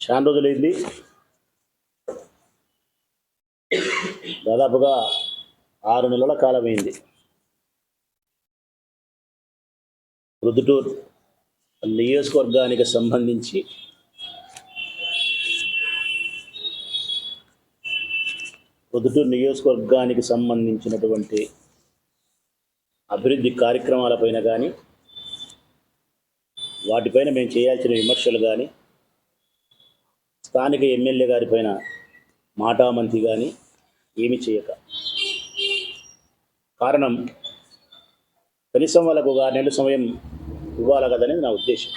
చాలా రోజులైంది. దాదాపుగా 6 నెలల కాలమైంది. ప్రొద్దుటూరు నియోజకవర్గానికి సంబంధించి సంబంధించినటువంటి అభివృద్ధి కార్యక్రమాలపైన కానీ, వాటిపైన మేము చేయాల్సిన విమర్శలు కానీ, స్థానిక ఎమ్మెల్యే గారి పైన మాటామంతి కానీ ఏమి చేయక, కారణం కనీసం వాళ్ళకు 6 నెలల సమయం ఇవ్వాలి కదనేది నా ఉద్దేశం.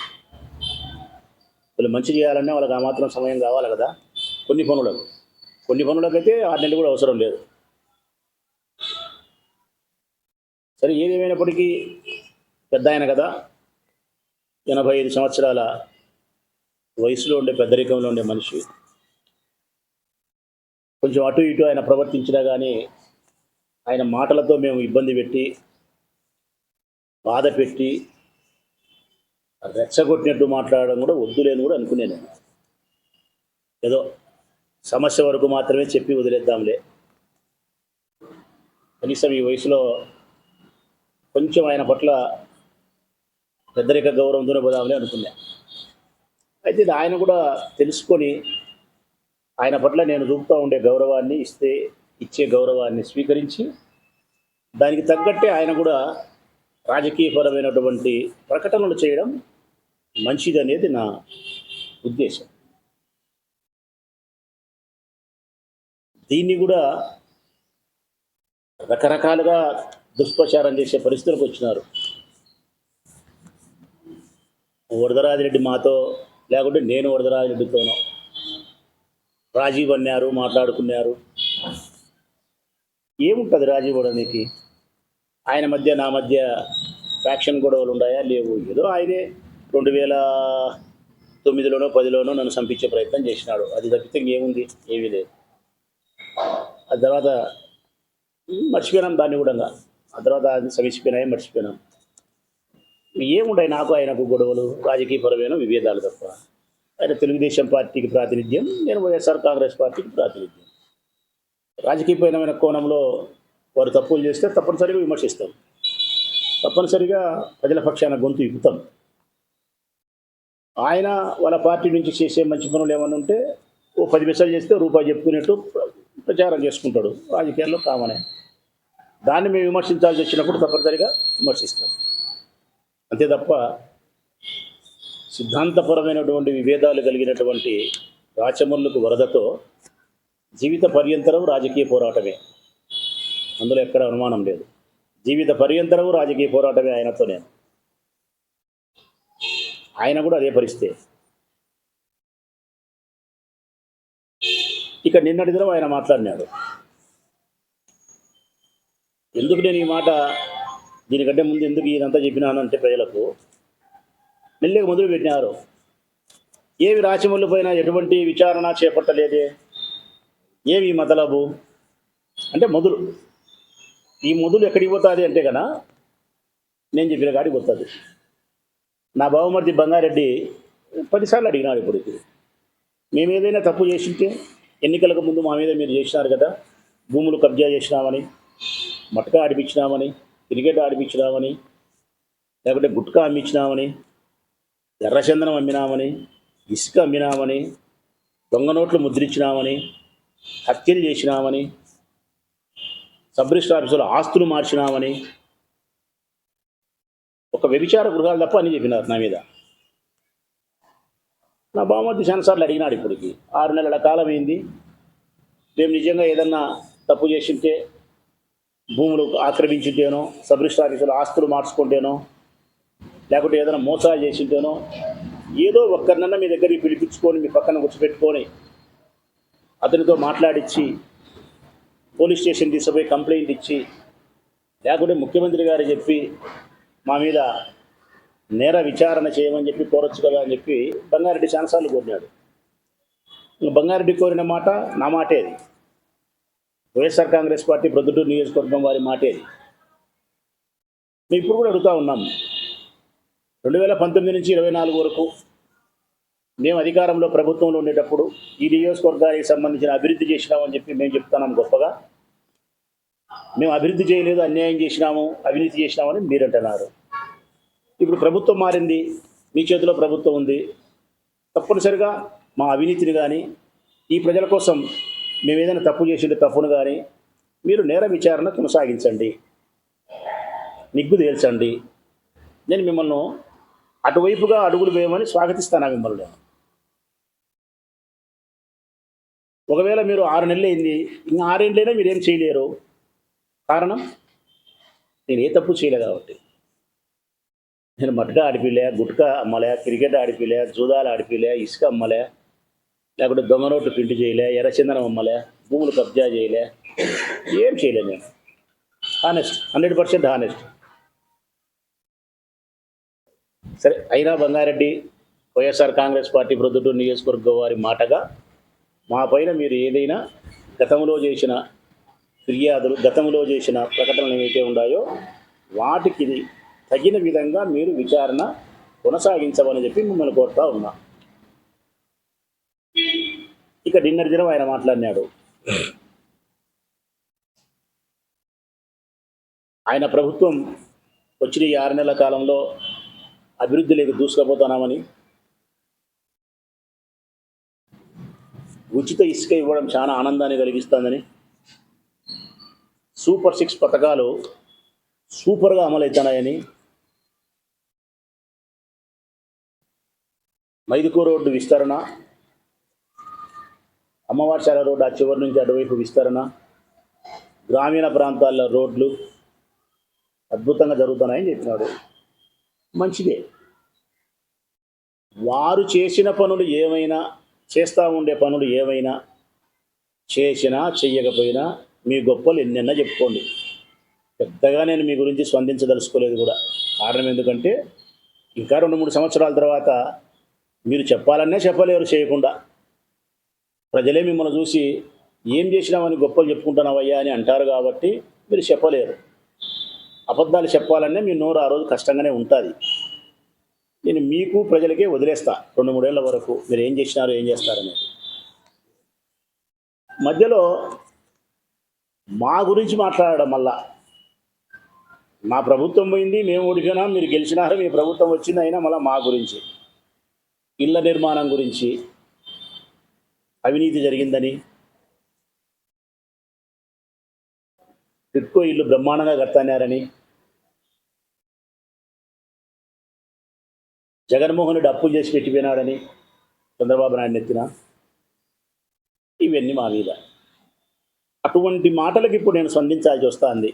వాళ్ళు మంచి చేయాలన్నా వాళ్ళకి ఆ మాత్రం సమయం కావాలి కదా. కొన్ని పనులకైతే 6 నెలలు కూడా అవసరం లేదు. సరే, ఏదేమైనప్పటికీ పెద్ద ఆయన కదా, 85 సంవత్సరాల వయసులో ఉండే, పెద్దరికంలో ఉండే మనిషి. కొంచెం అటు ఇటు ఆయన ప్రవర్తించినా కానీ ఆయన మాటలతో మేము ఇబ్బంది పెట్టి, బాధ పెట్టి, రెచ్చగొట్టినట్టు మాట్లాడడం కూడా వద్దులేని కూడా అనుకునే నేను. ఏదో సమస్య వరకు మాత్రమే చెప్పి వదిలేద్దాంలే, కనీసం ఈ వయసులో కొంచెం ఆయన పట్ల పెద్దరిక గౌరవంతోనే పోదాంలే అనుకున్నా. అయితే ఇది ఆయన కూడా తెలుసుకొని ఆయన పట్ల నేను చూపుతూ ఉండే గౌరవాన్ని, ఇచ్చే గౌరవాన్ని స్వీకరించి దానికి తగ్గట్టే ఆయన కూడా రాజకీయపరమైనటువంటి ప్రకటనలు చేయడం మంచిదనేది నా ఉద్దేశం. దీన్ని కూడా రకరకాలుగా దుష్ప్రచారం చేసే పరిస్థితులకు వచ్చినారు. వరదరాజిరెడ్డి మాతో, లేకుంటే నేను వరదరాజిరెడ్డితోనో రాజీ పడినారు, మాట్లాడుకున్నారు. ఏముంటుంది రాజీ పడడానికి? ఆయన మధ్య నా మధ్య ఫ్యాక్షన్ గొడవలు ఉన్నాయా? లేవు. ఏదో ఆయనే 2009లోనో 10లోనో నన్ను చంపించే ప్రయత్నం చేసినాడు. అది తప్పితే ఏముంది? ఏమీ లేదు. ఆ తర్వాత మర్చిపోయినాం దాన్ని కూడా. ఆ తర్వాత అది సమీచిపోయినాయి, మర్చిపోయినాం. ఏముంటాయి నాకు ఆయనకు గొడవలు, రాజకీయపరమైన విభేదాలు తప్ప. ఆయన తెలుగుదేశం పార్టీకి ప్రాతినిధ్యం, నేను వైఎస్ఆర్ కాంగ్రెస్ పార్టీకి ప్రాతినిధ్యం. రాజకీయపరమైన కోణంలో వారు తప్పులు చేస్తే తప్పనిసరిగా విమర్శిస్తాం, తప్పనిసరిగా ప్రజల పక్షాన గొంతు ఇప్పుతాం. ఆయన వాళ్ళ పార్టీ నుంచి చేసే మంచి పనులు ఏమన్నా ఉంటే ఓ 10 పైసలు చేస్తే రూపాయి చెప్పుకునేట్టు ప్రచారం చేసుకుంటాడు. రాజకీయాల్లో కామనే. దాన్ని మేము విమర్శించాల్సి వచ్చినప్పుడు తప్పనిసరిగా విమర్శిస్తాం. అంతే తప్ప సిద్ధాంతపరమైనటువంటి విభేదాలు కలిగినటువంటి రాచమల్లుకు వరదతో జీవిత పర్యంతరం రాజకీయ పోరాటమే, అందులో ఎక్కడ అనుమానం లేదు. జీవిత పర్యంతరం రాజకీయ పోరాటమే ఆయనతో. నేను ఆయన కూడా అదే పరిస్థితి. ఇక నిన్నటి దినం ఆయన మాట్లాడినాడు. ఎందుకు నేను ఈ మాట, దీనికంటే ముందు ఎందుకు ఇదంతా చెప్పినానంటే, ప్రజలకు మెల్లగా మొదలు పెట్టినారు. ఏవి రాచమల్లు పైన ఎటువంటి విచారణ చేపట్టలేదే, ఏవి మతలబు అంటే మొదలు. ఈ మొదలు ఎక్కడికి పోతుంది అంటే కన్నా నేను చెప్పిన కాడికి పోతుంది. నా బావమర్ది బంగారెడ్డి 10 సార్లు అడిగినాడు ఇప్పటికి. మేము ఏదైనా తప్పు చేసింటే, ఎన్నికలకు ముందు మా మీద మీరు చేసినారు కదా, భూములు కబ్జా చేసినామని, మటకా ఆడిపించినామని, క్రికెట్ ఆడిపించినామని, లేకుంటే గుట్కా అమ్మించినామని, ఎర్రచందనం అమ్మినామని, ఇసుక అమ్మినామని, దొంగ నోట్లు ముద్రించినామని, హత్యలు చేసినామని, సబ్ రిజిస్టర్ ఆఫీసులో ఆస్తులు మార్చినామని, ఒక వ్యభిచార గృహాలు తప్ప అని చెప్పినారు నా మీద. నా బావమర్ది చాలాసార్లు అడిగినాడు. ఇప్పటికి 6 నెలల కాలం అయింది. మేము నిజంగా ఏదన్నా తప్పు చేసింటే, భూములు ఆక్రమించుంటేనో, సబ్ రిజిస్టర్ ఆఫీసులో ఆస్తులు మార్చుకుంటేనో, లేకుంటే ఏదైనా మోసాలు చేసింటేనో, ఏదో ఒక్కరినన్నా మీ దగ్గరికి పిలిపించుకొని మీ పక్కన కూర్చోపెట్టుకొని అతనితో మాట్లాడించి పోలీస్ స్టేషన్ తీసుకుపోయి కంప్లైంట్ ఇచ్చి, లేకుంటే ముఖ్యమంత్రి గారు చెప్పి మా మీద నేర విచారణ చేయమని చెప్పి కోరొచ్చు కదా అని చెప్పి బంగారెడ్డి చాలాసార్లు కోరినాడు. బంగారెడ్డి కోరిన మాట నా మాటేది. వైఎస్ఆర్ కాంగ్రెస్ పార్టీ ప్రొద్దుటూరు నియోజకవర్గం వారి మాటేది. మేము ఇప్పుడు కూడా అడుగుతూ ఉన్నాం. 2019 నుంచి 24 వరకు మేము అధికారంలో ప్రభుత్వంలో ఉండేటప్పుడు ఈ నియోజకవర్గానికి సంబంధించిన అభివృద్ధి చేసినామని చెప్పి మేము చెప్తున్నాం గొప్పగా. మేము అభివృద్ధి చేయలేదు, అన్యాయం చేసినాము, అవినీతి చేసినామని మీరు అంటున్నారు. ఇప్పుడు ప్రభుత్వం మారింది, మీ చేతిలో ప్రభుత్వం ఉంది. తప్పనిసరిగా మా అవినీతిని కానీ, ఈ ప్రజల కోసం మేము ఏదైనా తప్పు చేసిండే తప్పును కానీ మీరు నేర విచారణ కొనసాగించండి, నిగ్గు తేల్చండి. నేను మిమ్మల్ని అటువైపుగా అడుగులు వేయమని స్వాగతిస్తాను మిమ్మల్ని. ఒకవేళ మీరు 6 నెలలు అయింది, ఇంకా 6 ఏళ్ళైనా మీరేం చేయలేరు. కారణం, నేను ఏ తప్పు చేయలేదు కాబట్టి. నేను మట్కా ఆడిపిలే, గుట్కా అమ్మలే, క్రికెట్ ఆడిపిలే, జూదాలు ఆడిపిలే, ఇసుక అమ్మలే, లేకుంటే దొంగ నోట్లు ప్రింట్ చేయలే, ఎర్రచందనం అమ్మలే, భూములు కబ్జా చేయలే, ఏం చేయలేదు. నేను హానెస్ట్, 100% హానెస్ట్. సరే, అయినా బంగారెడ్డి వైఎస్ఆర్ కాంగ్రెస్ పార్టీ ప్రొద్దుటూరు నియోజకవర్గం వారి మాటగా మా పైన మీరు ఏదైనా గతంలో చేసిన ఫిర్యాదులు, గతంలో చేసిన ప్రకటనలు ఏవైతే ఉన్నాయో వాటికి తగిన విధంగా మీరు విచారణ కొనసాగించమని చెప్పి మిమ్మల్ని కోరుతా ఉన్నా. ఇక డిన్నర్ దినం ఆయన మాట్లాడినాడు. ఆయన ప్రభుత్వం వచ్చిన ఈ 6 నెలల కాలంలో అభివృద్ధి లేక దూసుకుపోతున్నామని, ఉచిత ఇసుక ఇవ్వడం చాలా ఆనందాన్ని కలిగిస్తుందని, సూపర్ 6 పథకాలు సూపర్గా అమలవుతున్నాయని, మైదుకూరు రోడ్డు విస్తరణ, అమ్మవారిశాల రోడ్డు ఆ చివరి నుంచి అటువైపు విస్తరణ, గ్రామీణ ప్రాంతాల్లో రోడ్లు అద్భుతంగా జరుగుతున్నాయని చెప్పినాడు. మంచిదే. వారు చేసిన పనులు ఏమైనా, చేస్తూ ఉండే పనులు ఏమైనా, చేసినా చెయ్యకపోయినా మీ గొప్పలు ఎన్నెన్నా చెప్పుకోండి. పెద్దగా నేను మీ గురించి స్పందించదలుచుకోలేదు కూడా. కారణం ఎందుకంటే ఇంకా 2-3 సంవత్సరాల తర్వాత మీరు చెప్పాలనే చెప్పలేరు చేయకుండా. ప్రజలే మిమ్మల్ని చూసి ఏం చేసినామని గొప్పలు చెప్పుకుంటున్నావయ్యా అని అంటారు కాబట్టి మీరు చెప్పలేరు. అబద్ధాలు చెప్పాలనే మీ నోరు ఆ రోజు కష్టంగానే ఉంటుంది. నేను మీకు ప్రజలకే వదిలేస్తా 2-3 ఏళ్ల వరకు మీరు ఏం చేసినారో ఏం చేస్తారనేది. మధ్యలో మా గురించి మాట్లాడడం వల్ల, మా ప్రభుత్వం పోయింది, మేము ఓడిపోయినాం, మీరు గెలిచినారు, మీ ప్రభుత్వం వచ్చింది, అయినా మళ్ళీ మా గురించి, ఇళ్ల నిర్మాణం గురించి, అవినీతి జరిగిందని, టిట్కో ఇల్లు బ్రహ్మాండంగా కడతానారని, జగన్మోహన్ రెడ్డి అప్పులు చేసి పెట్టిపోయినాడని చంద్రబాబు నాయుడు ఎత్తిన, ఇవన్నీ మా మీద. అటువంటి మాటలకు ఇప్పుడు నేను స్పందించాల్సి వస్తుంది.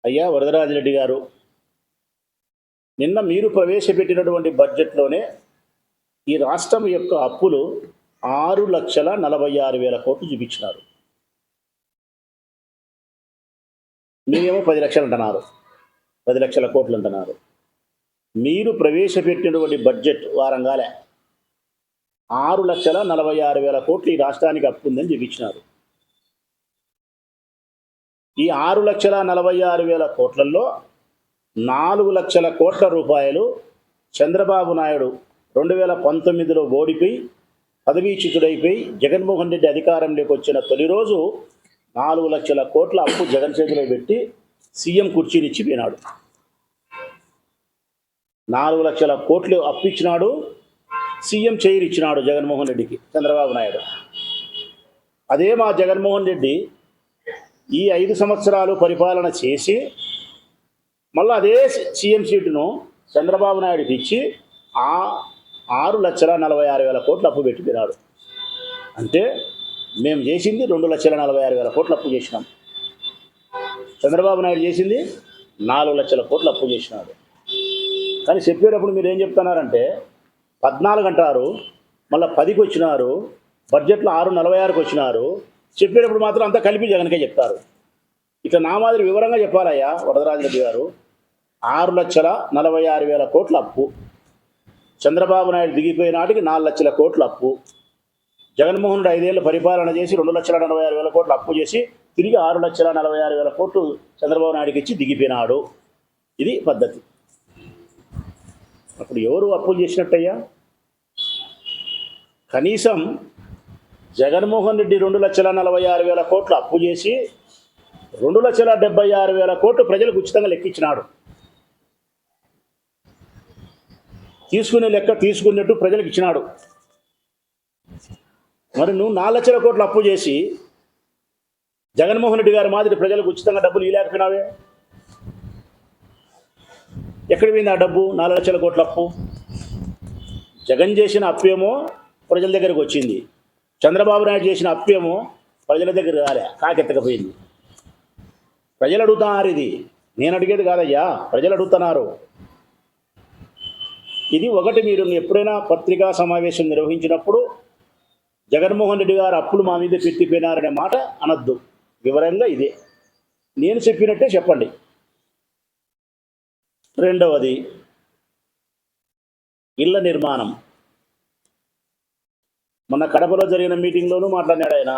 అయ్యా వరదరాజిరెడ్డి గారు, నిన్న మీరు ప్రవేశపెట్టినటువంటి బడ్జెట్లోనే ఈ రాష్ట్రం యొక్క అప్పులు 6,46,000 కోట్లు చూపించినారు. మీరేమో 10 లక్షలు అంటున్నారు, 10 లక్షల కోట్లు అంటున్నారు. మీరు ప్రవేశపెట్టినటువంటి బడ్జెట్ వారంగాలే 6,46,000 కోట్లు ఈ రాష్ట్రానికి అప్పు ఉందని చూపించినారు. ఈ 6,46,000 కోట్లలో 4 లక్షల కోట్ల రూపాయలు చంద్రబాబు నాయుడు 2019లో ఓడిపోయి పదవీచ్యుతుడైపోయి జగన్మోహన్ రెడ్డి అధికారంలోకి వచ్చిన తొలి రోజు 4 లక్షల కోట్ల అప్పు జగన్ చేతిలో పెట్టి సీఎం కుర్చీని ఇచ్చిపోయినాడు. 4 లక్షల కోట్లు అప్పు ఇచ్చినాడు, సీఎం చైర్ ఇచ్చినాడు జగన్మోహన్ రెడ్డికి చంద్రబాబు నాయుడు. అదే మా జగన్మోహన్ రెడ్డి ఈ 5 సంవత్సరాలు పరిపాలన చేసి మళ్ళీ అదే సీఎం సీటును చంద్రబాబు నాయుడికి ఇచ్చి 6,46,000 కోట్లు అప్పు పెట్టిపోయినాడు. అంటే మేము చేసింది 2,46,000 కోట్లు అప్పు చేసినాం. చంద్రబాబు నాయుడు చేసింది 4 లక్షల కోట్లు అప్పు చేసినాడు. కానీ చెప్పేటప్పుడు మీరు ఏం చెప్తున్నారంటే 14 అంటారు, మళ్ళీ 10కి వచ్చినారు, బడ్జెట్లో 6,46కి వచ్చినారు. చెప్పేటప్పుడు మాత్రం అంతా కలిపి జగన్కే చెప్తారు. ఇట్లా నా మాదిరి వివరంగా చెప్పాలయ్యా వరదరాజిరెడ్డి గారు. 6,46,000 కోట్ల అప్పు, చంద్రబాబు నాయుడు దిగిపోయిన నాటికి 4 లక్షల కోట్ల అప్పు, జగన్మోహన్ రెడ్డి 5 ఏళ్ళు పరిపాలన చేసి 2,46,000 కోట్లు అప్పు చేసి తిరిగి 6,46,000 కోట్లు చంద్రబాబు నాయుడికి ఇచ్చి దిగిపోయినాడు. ఇది పద్ధతి. అప్పుడు ఎవరు అప్పులు చేసినట్టయ్యా? కనీసం జగన్మోహన్ రెడ్డి 2,46,000 కోట్లు అప్పు చేసి 2,76,000 కోట్లు ప్రజలకు ఉచితంగా లెక్కించినాడు. తీసుకునే లెక్క తీసుకున్నట్టు ప్రజలకు ఇచ్చినాడు. మరి నువ్వు 4 లక్షల కోట్లు అప్పు చేసి జగన్మోహన్ రెడ్డి గారి మాదిరి ప్రజలకు ఉచితంగా డబ్బులు ఇవ్వలేకపోయినావే. ఎక్కడి పోయింది ఆ డబ్బు? 4 లక్షల కోట్ల అప్పు. జగన్ చేసిన అప్పేమో ప్రజల దగ్గరకు వచ్చింది, చంద్రబాబు నాయుడు చేసిన అప్పేమో ప్రజల దగ్గర రాలే, కాకెత్తకపోయింది. ప్రజలు అడుగుతున్నారు. ఇది నేను అడిగేది కాదయ్యా, ప్రజలు అడుగుతున్నారు. ఇది ఒకటి. మీరు ఎప్పుడైనా పత్రికా సమావేశం నిర్వహించినప్పుడు జగన్మోహన్ రెడ్డి గారు అప్పులు మా మీద పెట్టిపోయినారనే మాట అనద్దు. వివరంగా ఇదే నేను చెప్పినట్టే చెప్పండి. రెండవది ఇళ్ల నిర్మాణం. మొన్న కడపలో జరిగిన మీటింగ్లోనూ మాట్లాడినాడు ఆయన,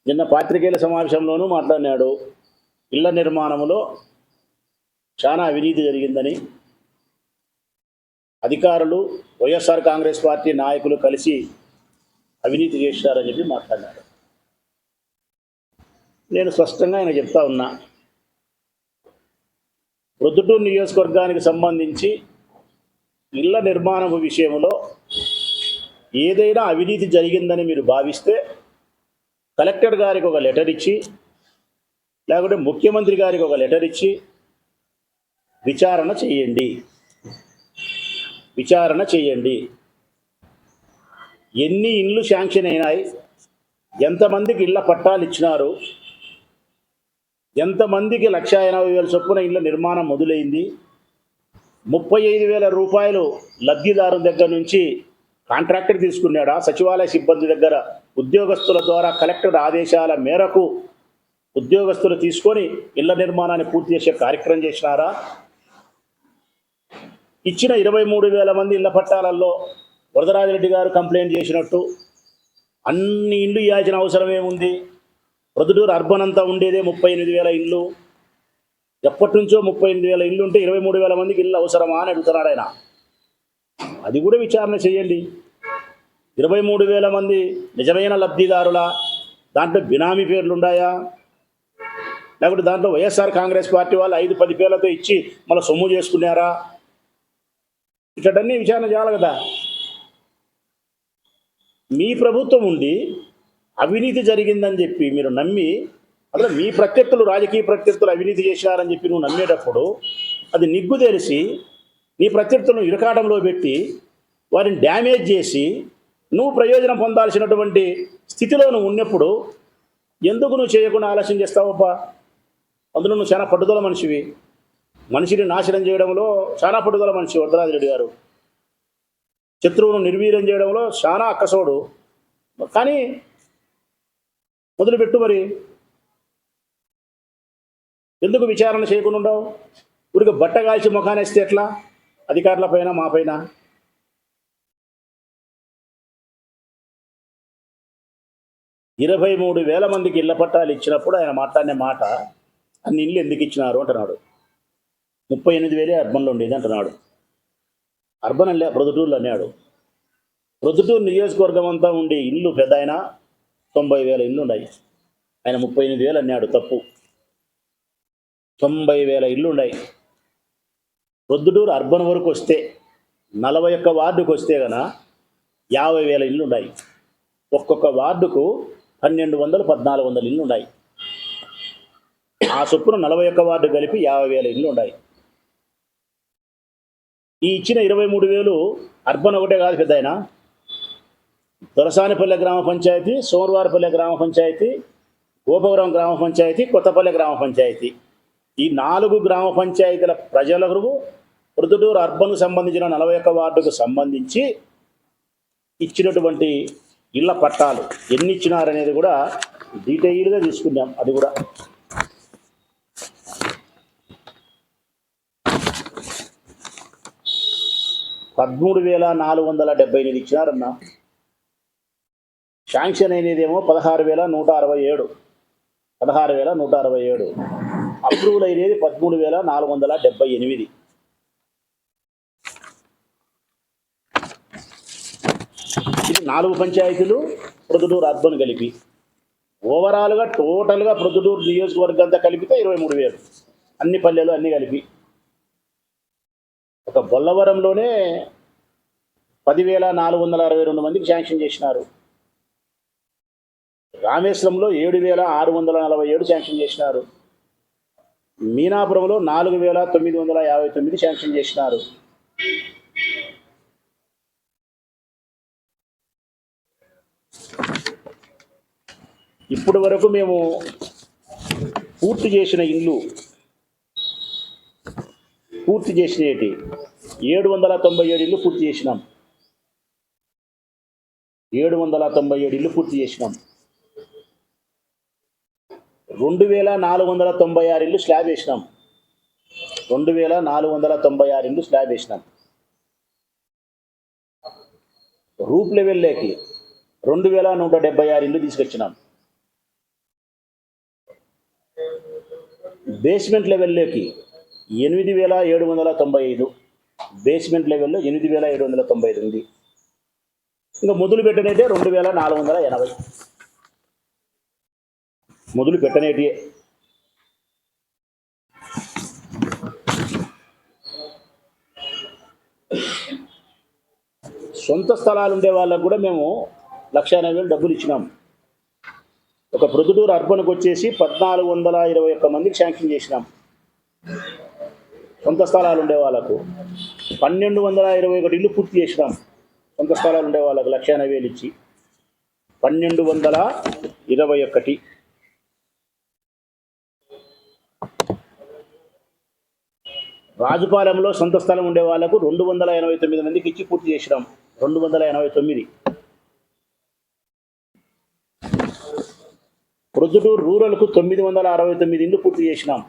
నిన్న పాత్రికేయుల సమావేశంలోనూ మాట్లాడినాడు. ఇళ్ల నిర్మాణంలో చాలా అవినీతి జరిగిందని, అధికారులు వైఎస్ఆర్ కాంగ్రెస్ పార్టీ నాయకులు కలిసి అవినీతి చేశారని చెప్పి మాట్లాడినాడు. నేను స్పష్టంగా ఆయన చెప్తా ఉన్నా, ప్రొద్దుటూరు నియోజకవర్గానికి సంబంధించి ఇళ్ల నిర్మాణం విషయంలో ఏదైనా అవినీతి జరిగిందని మీరు భావిస్తే కలెక్టర్ గారికి ఒక లెటర్ ఇచ్చి, లేకుంటే ముఖ్యమంత్రి గారికి ఒక లెటర్ ఇచ్చి విచారణ చేయండి. ఎన్ని ఇండ్లు శాంక్షన్ అయినాయి, ఎంతమందికి ఇళ్ల పట్టాలు ఇచ్చినారు, ఎంతమందికి 1,80,000 చొప్పున ఇళ్ల నిర్మాణం మొదలైంది, 35,000 రూపాయలు లబ్ధిదారుల దగ్గర నుంచి కాంట్రాక్టర్ తీసుకున్నాడా, సచివాలయ సిబ్బంది దగ్గర ఉద్యోగస్తుల ద్వారా కలెక్టర్ ఆదేశాల మేరకు ఉద్యోగస్తులు తీసుకొని ఇళ్ల నిర్మాణాన్ని పూర్తి చేసే కార్యక్రమం చేసినారా, ఇచ్చిన 23,000 మంది ఇళ్ల పట్టాలలో వరదరాజిరెడ్డి గారు కంప్లైంట్ చేసినట్టు అన్ని ఇండ్లు ఇవ్వాల్సిన అవసరం ఏముంది? ప్రొద్దుటూరు అర్బన్ అంతా ఉండేదే 38,000 ఇళ్ళు. ఎప్పటి నుంచో 38,000 ఇళ్ళు ఉంటే 23,000 మందికి ఇళ్ళు అవసరమా అని అడుగుతున్నాడు ఆయన. అది కూడా విచారణ చేయండి. 23,000 మంది నిజమైన లబ్ధిదారుల, దాంట్లో బినామీ పేర్లు ఉన్నాయా, లేకపోతే దాంట్లో వైఎస్ఆర్ కాంగ్రెస్ పార్టీ వాళ్ళు 5-10 పేర్లతో ఇచ్చి మళ్ళీ సొమ్ము చేసుకున్నారా? ఇట్లన్నీ విచారణ చేయాలి కదా. మీ ప్రభుత్వం ఉండి అవినీతి జరిగిందని చెప్పి మీరు నమ్మి, అసలు మీ ప్రత్యర్థులు, రాజకీయ ప్రత్యర్థులు అవినీతి చేశారని చెప్పి నువ్వు నమ్మేటప్పుడు అది నిగ్గు తెరిచి నీ ప్రత్యర్థులను ఇరకాటంలో పెట్టి వారిని డ్యామేజ్ చేసి నువ్వు ప్రయోజనం పొందాల్సినటువంటి స్థితిలో నువ్వు ఉన్నప్పుడు ఎందుకు నువ్వు చేయకుండా ఆలస్యం చేస్తావబ్బా? అందులో నువ్వు చాలా పట్టుదల మనిషివి. మనిషిని నాశనం చేయడంలో చాలా పట్టుదల మనిషి వరదరాజిరెడ్డి గారు. శత్రువును నిర్వీర్యం చేయడంలో చాలా అక్కసోడు. కానీ మొదలుపెట్టు. మరి ఎందుకు విచారణ చేయకుండా ఉండవు? ఊరికి బట్ట కాల్చి ముఖానేస్తే ఎట్లా? అధికారుల పైన, మా పైన. ఇరవై 23,000 మందికి ఇళ్ల పట్టాలు ఇచ్చినప్పుడు ఆయన మాట్లాడిన మాట, అన్ని ఇళ్ళు ఎందుకు ఇచ్చినారు అంటున్నాడు. 38,000 అర్బన్లో ఉండేది అంటున్నాడు. అర్బన్ అల్లే, ప్రొద్దుటూరులో అన్నాడు. ప్రొద్దుటూరు నియోజకవర్గం అంతా ఉండే ఇల్లు పెద్ద ఆయన 90,000 ఇళ్ళు ఉన్నాయి. ఆయన 38,000 అన్నాడు. తప్పు. 90,000 ఇళ్ళు ఉన్నాయి. ప్రొద్దుటూరు అర్బన్ వరకు వస్తే 41 వార్డుకు వస్తే కనుక 50,000 ఇళ్ళు ఉన్నాయి. ఒక్కొక్క వార్డుకు 1,200, 1,400 ఇళ్ళు ఉన్నాయి. ఆ చొప్పున 41 వార్డు కలిపి 50,000 ఇళ్ళు ఉన్నాయి. ఈ ఇచ్చిన 23,000 అర్బన్ ఒకటే కాదు పెద్ద ఆయన. దొరసానిపల్లె గ్రామ పంచాయతీ, సోమవారపల్లె గ్రామ పంచాయతీ, గోపవరం గ్రామ పంచాయతీ, కొత్తపల్లె గ్రామ పంచాయతీ, ఈ 4 గ్రామ పంచాయతీల ప్రజలకు ప్రొద్దుటూరు అర్బన్కు సంబంధించిన 41 వార్డుకు సంబంధించి ఇచ్చినటువంటి ఇళ్ల పట్టాలు ఎన్ని ఇచ్చినారనేది కూడా డీటెయిల్గా తీసుకున్నాం. అది కూడా $13,478 ఇచ్చినారన్నా. శాంక్షన్ అయినదేమో 16,167. 16,167. అప్రూవల్ అయినది 13,478. ఇది 4 పంచాయతీలు ప్రొద్దుటూరు అర్బన్ కలిపి ఓవరాల్గా టోటల్గా ప్రొద్దుటూరు నియోజకవర్గం అంతా కలిపితే 23,000 అన్ని పల్లెలు అన్నీ కలిపి. ఒక బొల్లవరంలోనే 10,462 మందికి శాంక్షన్ చేసినారు. రామేశ్వరంలో 7,647 శాంక్షన్ చేసినారు. మీనాపురంలో 4,959 శాంక్షన్ చేసినారు. ఇప్పటి వరకు మేము పూర్తి చేసిన ఇల్లు పూర్తి చేసినవి 797 ఇల్లు పూర్తి చేసినాం. 797 ఇల్లు పూర్తి చేసినాం. 2,496 ఇల్లు స్లాబ్ వేసినాం. 2,496 ఇల్లు స్లాబ్ వేసినాం. రూప్ లెవెల్లోకి 2,176 ఇల్లు తీసుకొచ్చినాం. బేస్మెంట్ లెవెల్లోకి 8,795, బేస్మెంట్ లెవెల్లో 8,795 ఉంది. ఇంకా మొదలు పెట్టనేటే 2,480 మొదలు పెట్టనేటి. సొంత స్థలాలు ఉండే వాళ్ళకు కూడా మేము 1,80,000 డబ్బులు ఇచ్చినాం. ఒక ప్రొద్దుటూరు అర్బన్కి వచ్చేసి 1,421 మందికి శాంక్షన్ చేసినాం. సొంత స్థలాలు ఉండే వాళ్ళకు 1,221 ఇల్లు పూర్తి చేసినాం. సొంత స్థలాలు ఉండే వాళ్ళకు 1,80,000 ఇచ్చి 1,221. రాజుపాలెంలో సొంత స్థలం ఉండే వాళ్ళకు 289 మందికి ఇచ్చి పూర్తి చేసినాం. 289. ప్రొద్దుటూరు రూరల్కు 969 ఇల్లు పూర్తి చేసినాం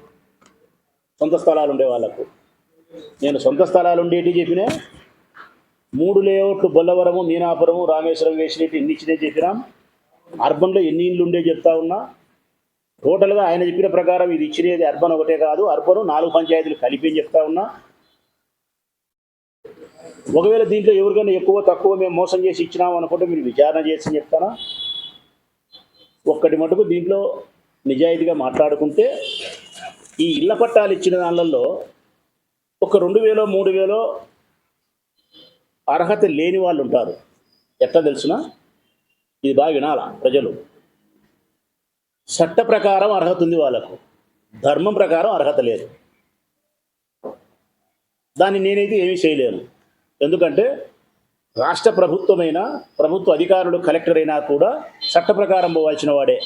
సొంత స్థలాలు ఉండే వాళ్ళకు. నేను సొంత స్థలాలు ఉండేటి చెప్పినా 3 లేఅవుట్లు బొల్లవరము, మీనాపురము, రామేశ్వరం వేసినట్టు ఎన్ని ఇచ్చినే చెప్పినాం. అర్బన్లో ఎన్ని ఇళ్ళు ఉండే చెప్తా ఉన్నా. టోటల్గా ఆయన చెప్పిన ప్రకారం ఇది ఇచ్చినది అర్బన్ ఒకటే కాదు, అర్బను 4 పంచాయతీలు కలిపి అని చెప్తా ఉన్నా. ఒకవేళ దీంట్లో ఎవరికైనా ఎక్కువ తక్కువ మేము మోసం చేసి ఇచ్చినాం అనుకుంటే మీరు విచారణ చేసి చెప్తానా. ఒక్కటి మటుకు దీంట్లో నిజాయితీగా మాట్లాడుకుంటే ఈ ఇళ్ల పట్టాలు ఇచ్చిన దానిలలో ఒక 2,000 3,000 అర్హత లేని వాళ్ళు ఉంటారు. ఎట్లా తెలుసునా, ఇది బాగా వినాలా ప్రజలు. చట్ట ప్రకారం అర్హత ఉంది వాళ్ళకు, ధర్మం ప్రకారం అర్హత లేదు. దాన్ని నేనైతే ఏమీ చేయలేను. ఎందుకంటే రాష్ట్ర ప్రభుత్వమైన ప్రభుత్వ అధికారులు కలెక్టర్ అయినా కూడా చట్ట ప్రకారం పోవాల్సిన వాడే.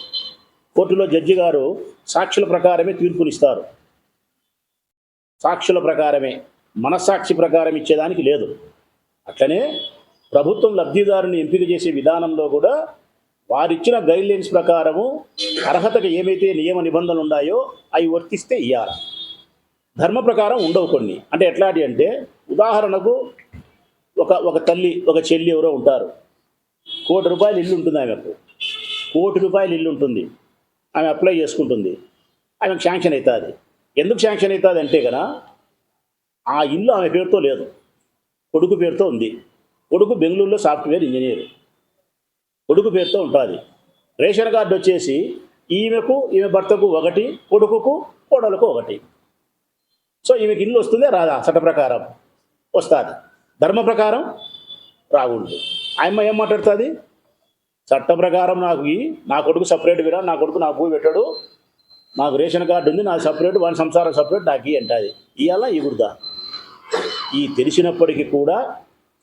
కోర్టులో జడ్జి గారు సాక్షుల ప్రకారమే తీర్పునిస్తారు. సాక్షుల ప్రకారమే, మనస్సాక్షి ప్రకారం ఇచ్చేదానికి లేదు. అట్లనే ప్రభుత్వం లబ్ధిదారుని ఎంపిక చేసే విధానంలో కూడా వారిచ్చిన గైడ్లైన్స్ ప్రకారము అర్హతకు ఏమైతే నియమ నిబంధనలు ఉన్నాయో అవి వర్తిస్తే ఇవ్వాలి. ధర్మ ప్రకారం ఉండవు కొన్ని. అంటే ఎట్లాంటి అంటే ఉదాహరణకు ఒక తల్లి ఒక చెల్లి ఎవరో ఉంటారు. ₹1,00,00,000 ఇల్లు ఉంటుంది ఆమెకు. ₹1,00,00,000 ఇల్లు ఉంటుంది. ఆమె అప్లై చేసుకుంటుంది. ఆమెకు శాంక్షన్ అవుతుంది. ఎందుకు శాంక్షన్ అవుతుంది అంటే కదా ఆ ఇల్లు ఆమె పేరుతో లేదు, కొడుకు పేరుతో ఉంది. కొడుకు బెంగళూరులో సాఫ్ట్వేర్ ఇంజనీర్, కొడుకు పేరుతో ఉంటుంది. రేషన్ కార్డు వచ్చేసి ఈమెకు ఈమె భర్తకు ఒకటి, కొడుకుకు కోడలకు ఒకటి. సో ఈమెకి ఇల్లు వస్తుందే రాదా? చట్ట ప్రకారం వస్తుంది, ధర్మ ప్రకారం రాకూడదు. ఆయమ్మ ఏం మాట్లాడుతుంది? చట్ట ప్రకారం నాకు నా కొడుకు సపరేట్ విరా, నా కొడుకు నాకు భూమి పెట్టాడు, నాకు రేషన్ కార్డు ఉంది, నాకు సపరేట్, వాని సంసారం సపరేట్, నాకు అంటుంది. ఇవాళ ఇగురుదా? ఈ తెలిసినప్పటికీ కూడా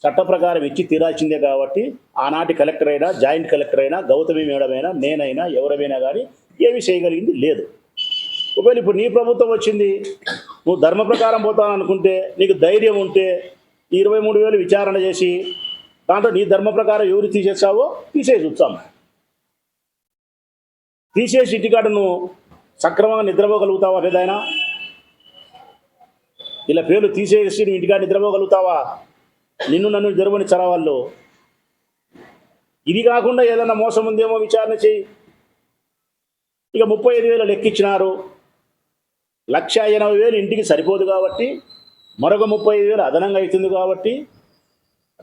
చట్ట ప్రకారం ఇచ్చి తీరాల్సిందే. కాబట్టి ఆనాటి కలెక్టర్ అయినా, జాయింట్ కలెక్టర్ అయినా, గౌతమి మేడం అయినా, నేనైనా, ఎవరైనా కానీ ఏమీ చేయగలిగింది లేదు. ఒకవేళ ఇప్పుడు నీ ప్రభుత్వం వచ్చింది, నువ్వు ధర్మ ప్రకారం పోతాననుకుంటే, నీకు ధైర్యం ఉంటే 23,000 విచారణ చేసి దాంట్లో నీ ధర్మ ప్రకారం ఎవరు తీసేసావో తీసేసి చూస్తాం. తీసేసి ఇంటికాడ నువ్వు సక్రమంగా నిద్రపోగలుగుతావా? ఏదైనా ఇలా పేర్లు తీసేసి నువ్వు ఇంటికాడ నిద్రపోగలుగుతావా? నన్ను జరవని చరవాళ్ళు. ఇది కాకుండా ఏదైనా మోసం ఉందేమో విచారణ చేయి. ఇక 35,000 లెక్కించినారు. 1,80,000 ఇంటికి సరిపోదు కాబట్టి మరొక 35,000 అదనంగా అవుతుంది. కాబట్టి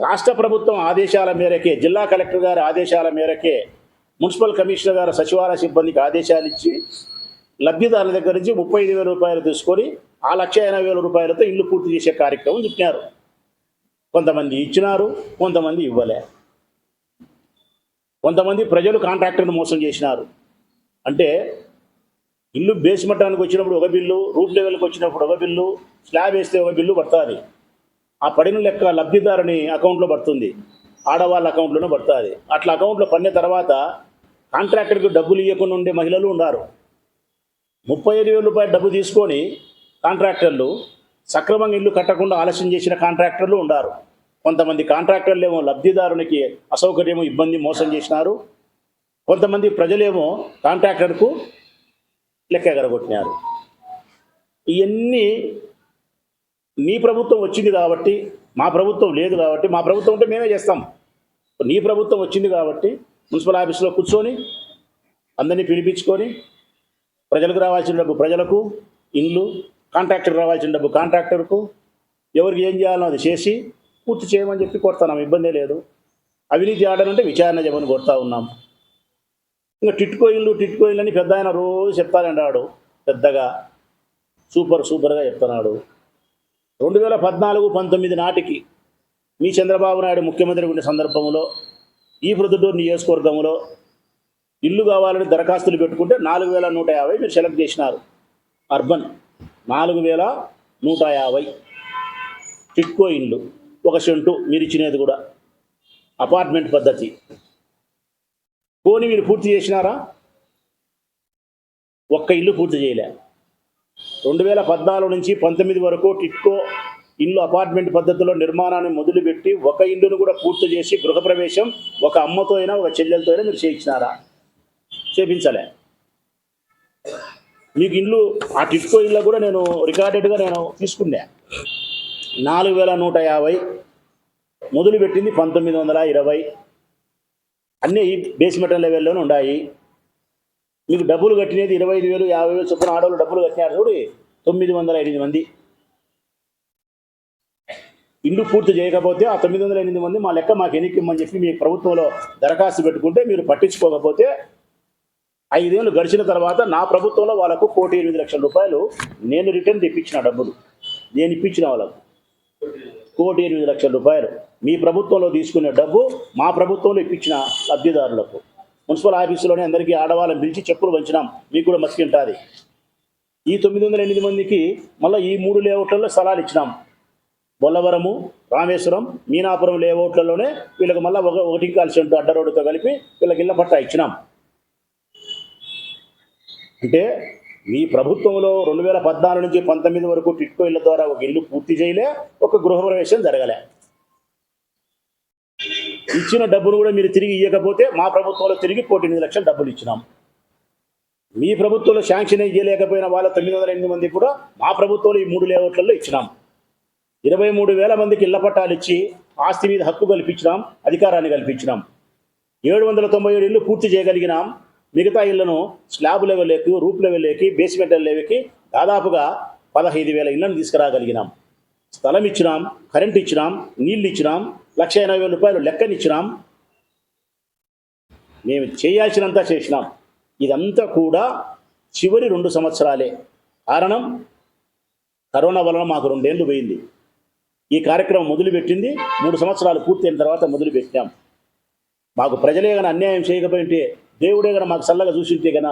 రాష్ట్ర ప్రభుత్వం ఆదేశాల మేరకే, జిల్లా కలెక్టర్ గారి ఆదేశాల మేరకే, మున్సిపల్ కమిషనర్ గారు సచివాలయ సిబ్బందికి ఆదేశాలు ఇచ్చి లబ్ధిదారుల దగ్గర నుంచి 35,000 రూపాయలు తీసుకొని ఆ 1,80,000 రూపాయలతో ఇల్లు పూర్తి చేసే కార్యక్రమం చుట్టినారు. కొంతమంది ఇచ్చినారు, కొంతమంది ఇవ్వలే. కొంతమంది ప్రజలు కాంట్రాక్టర్ను మోసం చేసినారు. అంటే ఇల్లు బేస్ మట్టానికి వచ్చినప్పుడు ఒక బిల్లు, రూట్ లెవెల్కి వచ్చినప్పుడు ఒక బిల్లు, స్లాబ్ వేస్తే ఒక బిల్లు పడుతుంది. ఆ పడిన లెక్క లబ్ధిదారుని అకౌంట్లో పడుతుంది, ఆడవాళ్ళ అకౌంట్లోనే పడుతుంది. అట్లా అకౌంట్లో పడిన తర్వాత కాంట్రాక్టర్కి డబ్బులు ఇవ్వకుండా ఉండే మహిళలు ఉన్నారు. 35,000 రూపాయలు డబ్బు తీసుకొని కాంట్రాక్టర్లు సక్రమంగా ఇల్లు కట్టకుండా ఆలస్యం చేసిన కాంట్రాక్టర్లు ఉన్నారు. కొంతమంది కాంట్రాక్టర్లు ఏమో లబ్ధిదారునికి అసౌకర్యము, ఇబ్బంది, మోసం చేసినారు. కొంతమంది ప్రజలేమో కాంట్రాక్టర్కు లెక్క ఎగరగొట్టినారు. ఇవన్నీ నీ ప్రభుత్వం వచ్చింది కాబట్టి, మా ప్రభుత్వం లేదు కాబట్టి, మా ప్రభుత్వం ఉంటే మేమే చేస్తాం. నీ ప్రభుత్వం వచ్చింది కాబట్టి మున్సిపల్ ఆఫీసులో కూర్చొని అందరినీ పిలిపించుకొని ప్రజలకు రావాల్సిన డబ్బు ప్రజలకు, ఇల్లు, కాంట్రాక్టర్ రావాల్సిన డబ్బు కాంట్రాక్టర్కు, ఎవరికి ఏం చేయాలో అది చేసి పూర్తి చేయమని చెప్పి కొడతాం. ఇబ్బందే లేదు. అవినీతి ఆడాలంటే విచారణ చేయమని కొడతా ఉన్నాం. ఇంకా టిట్కో ఇల్లు అని పెద్ద ఆయన రోజు చెప్తానంటాడు. పెద్దగా సూపర్గా చెప్తున్నాడు. 2014-19 నాటికి మీ చంద్రబాబు నాయుడు ముఖ్యమంత్రి ఉండే సందర్భంలో ఈ ప్రొద్దుటూరు నియోజకవర్గంలో ఇల్లు కావాలని దరఖాస్తులు పెట్టుకుంటే 4,150 మీరు సెలెక్ట్ చేసినారు. అర్బన్ 4,150 టిట్కో ఇల్లు, 1 సెంటు మీరు ఇచ్చినది కూడా అపార్ట్మెంట్ పద్ధతి. పోనీ మీరు పూర్తి చేసినారా? ఒక్క ఇల్లు పూర్తి చేయలే. 2014 నుంచి 19 వరకు టిట్కో ఇల్లు అపార్ట్మెంట్ పద్ధతిలో నిర్మాణాన్ని మొదలుపెట్టి ఒక ఇల్లును కూడా పూర్తి చేసి గృహప్రవేశం ఒక అమ్మతో అయినా ఒక చెల్లెలతో అయినా మీరు చేయించినారా? చేయించలే. మీకు ఇల్లు ఆ టిట్కో ఇల్లు కూడా నేను రికార్డెడ్గా నేను తీసుకున్నా. 4,150 మొదలుపెట్టింది 1920. అన్నీ బేస్మెంటల్ లెవెల్లోనే ఉన్నాయి. మీకు డబ్బులు కట్టినది 25,000, 50,000 చొప్పున ఆడవాళ్ళు డబ్బులు కట్టినారు చూడు, 908 మంది. ఇల్లు పూర్తి చేయకపోతే ఆ 908 మంది మా లెక్క మాకు ఎన్నికమ్మని చెప్పి మీ ప్రభుత్వంలో దరఖాస్తు పెట్టుకుంటే మీరు పట్టించుకోకపోతే 5 ఏళ్ళు గడిచిన తర్వాత నా ప్రభుత్వంలో వాళ్ళకు 1,08,00,000 రూపాయలు నేను రిటర్న్ తెప్పించిన డబ్బులు నేను ఇప్పించిన వాళ్ళకు 1,08,00,000 రూపాయలు మీ ప్రభుత్వంలో తీసుకునే డబ్బు మా ప్రభుత్వంలో ఇప్పించిన లబ్ధిదారులకు. మున్సిపల్ ఆఫీసులోనే అందరికీ ఆడవాళ్ళని పిలిచి చెప్పులు పంచినాం. మీకు కూడా మతికి ఉంటుంది. ఈ 908 మందికి మళ్ళీ ఈ 3 లేఅవుట్లలో స్థలాలు ఇచ్చినాం. బొల్లవరము, రామేశ్వరం, మీనాపురం లేఅవుట్లలోనే వీళ్ళకి మళ్ళీ 1.25 సెంటు అడ్డ రోడ్డుతో కలిపి వీళ్ళకి ఇళ్ల పట్టా ఇచ్చినాం. అంటే మీ ప్రభుత్వంలో 2014 నుంచి 19 వరకు టిట్కో ఇళ్ల ద్వారా ఒక ఇల్లు పూర్తి చేయలే, ఒక గృహప్రవేశం జరగలే. ఇచ్చిన డబ్బును కూడా మీరు తిరిగి ఇవ్వకపోతే మా ప్రభుత్వంలో తిరిగి 1,08,00,000 డబ్బులు ఇచ్చినాం. మీ ప్రభుత్వంలో శాంక్షన్ చేయలేకపోయిన వాళ్ళ 908 మందికి కూడా మా ప్రభుత్వంలో ఈ 3 లేఅవుట్లలో ఇచ్చినాం. 23,000 మందికి ఇళ్ల పట్టాలు ఇచ్చి ఆస్తి మీద హక్కు కల్పించినాం, అధికారాన్ని కల్పించినాం. 797 ఇళ్ళు పూర్తి చేయగలిగినాం. మిగతా ఇళ్లను స్లాబ్ లెవెల్లోకి, రూప్ లెవెల్లోకి, బేస్మెంటల్ లెవెల్కి దాదాపుగా 15,000 ఇళ్లను తీసుకురాగలిగినాం. స్థలం ఇచ్చినాం, కరెంట్ ఇచ్చినాం, నీళ్ళు ఇచ్చినాం, 1,80,000 రూపాయలు లెక్కనిచ్చినాం. మేము చేయాల్సినంత చేసినాం. ఇదంతా కూడా చివరి 2 సంవత్సరాలే. కారణం కరోనా వలన మాకు 2 ఏళ్ళు పోయింది. ఈ కార్యక్రమం మొదలుపెట్టింది 3 సంవత్సరాలు పూర్తయిన తర్వాత మొదలుపెట్టాం. మాకు ప్రజలే కానీ అన్యాయం చేయకపోయింటే, దేవుడే కానీ మాకు చల్లగా చూసింటే గన,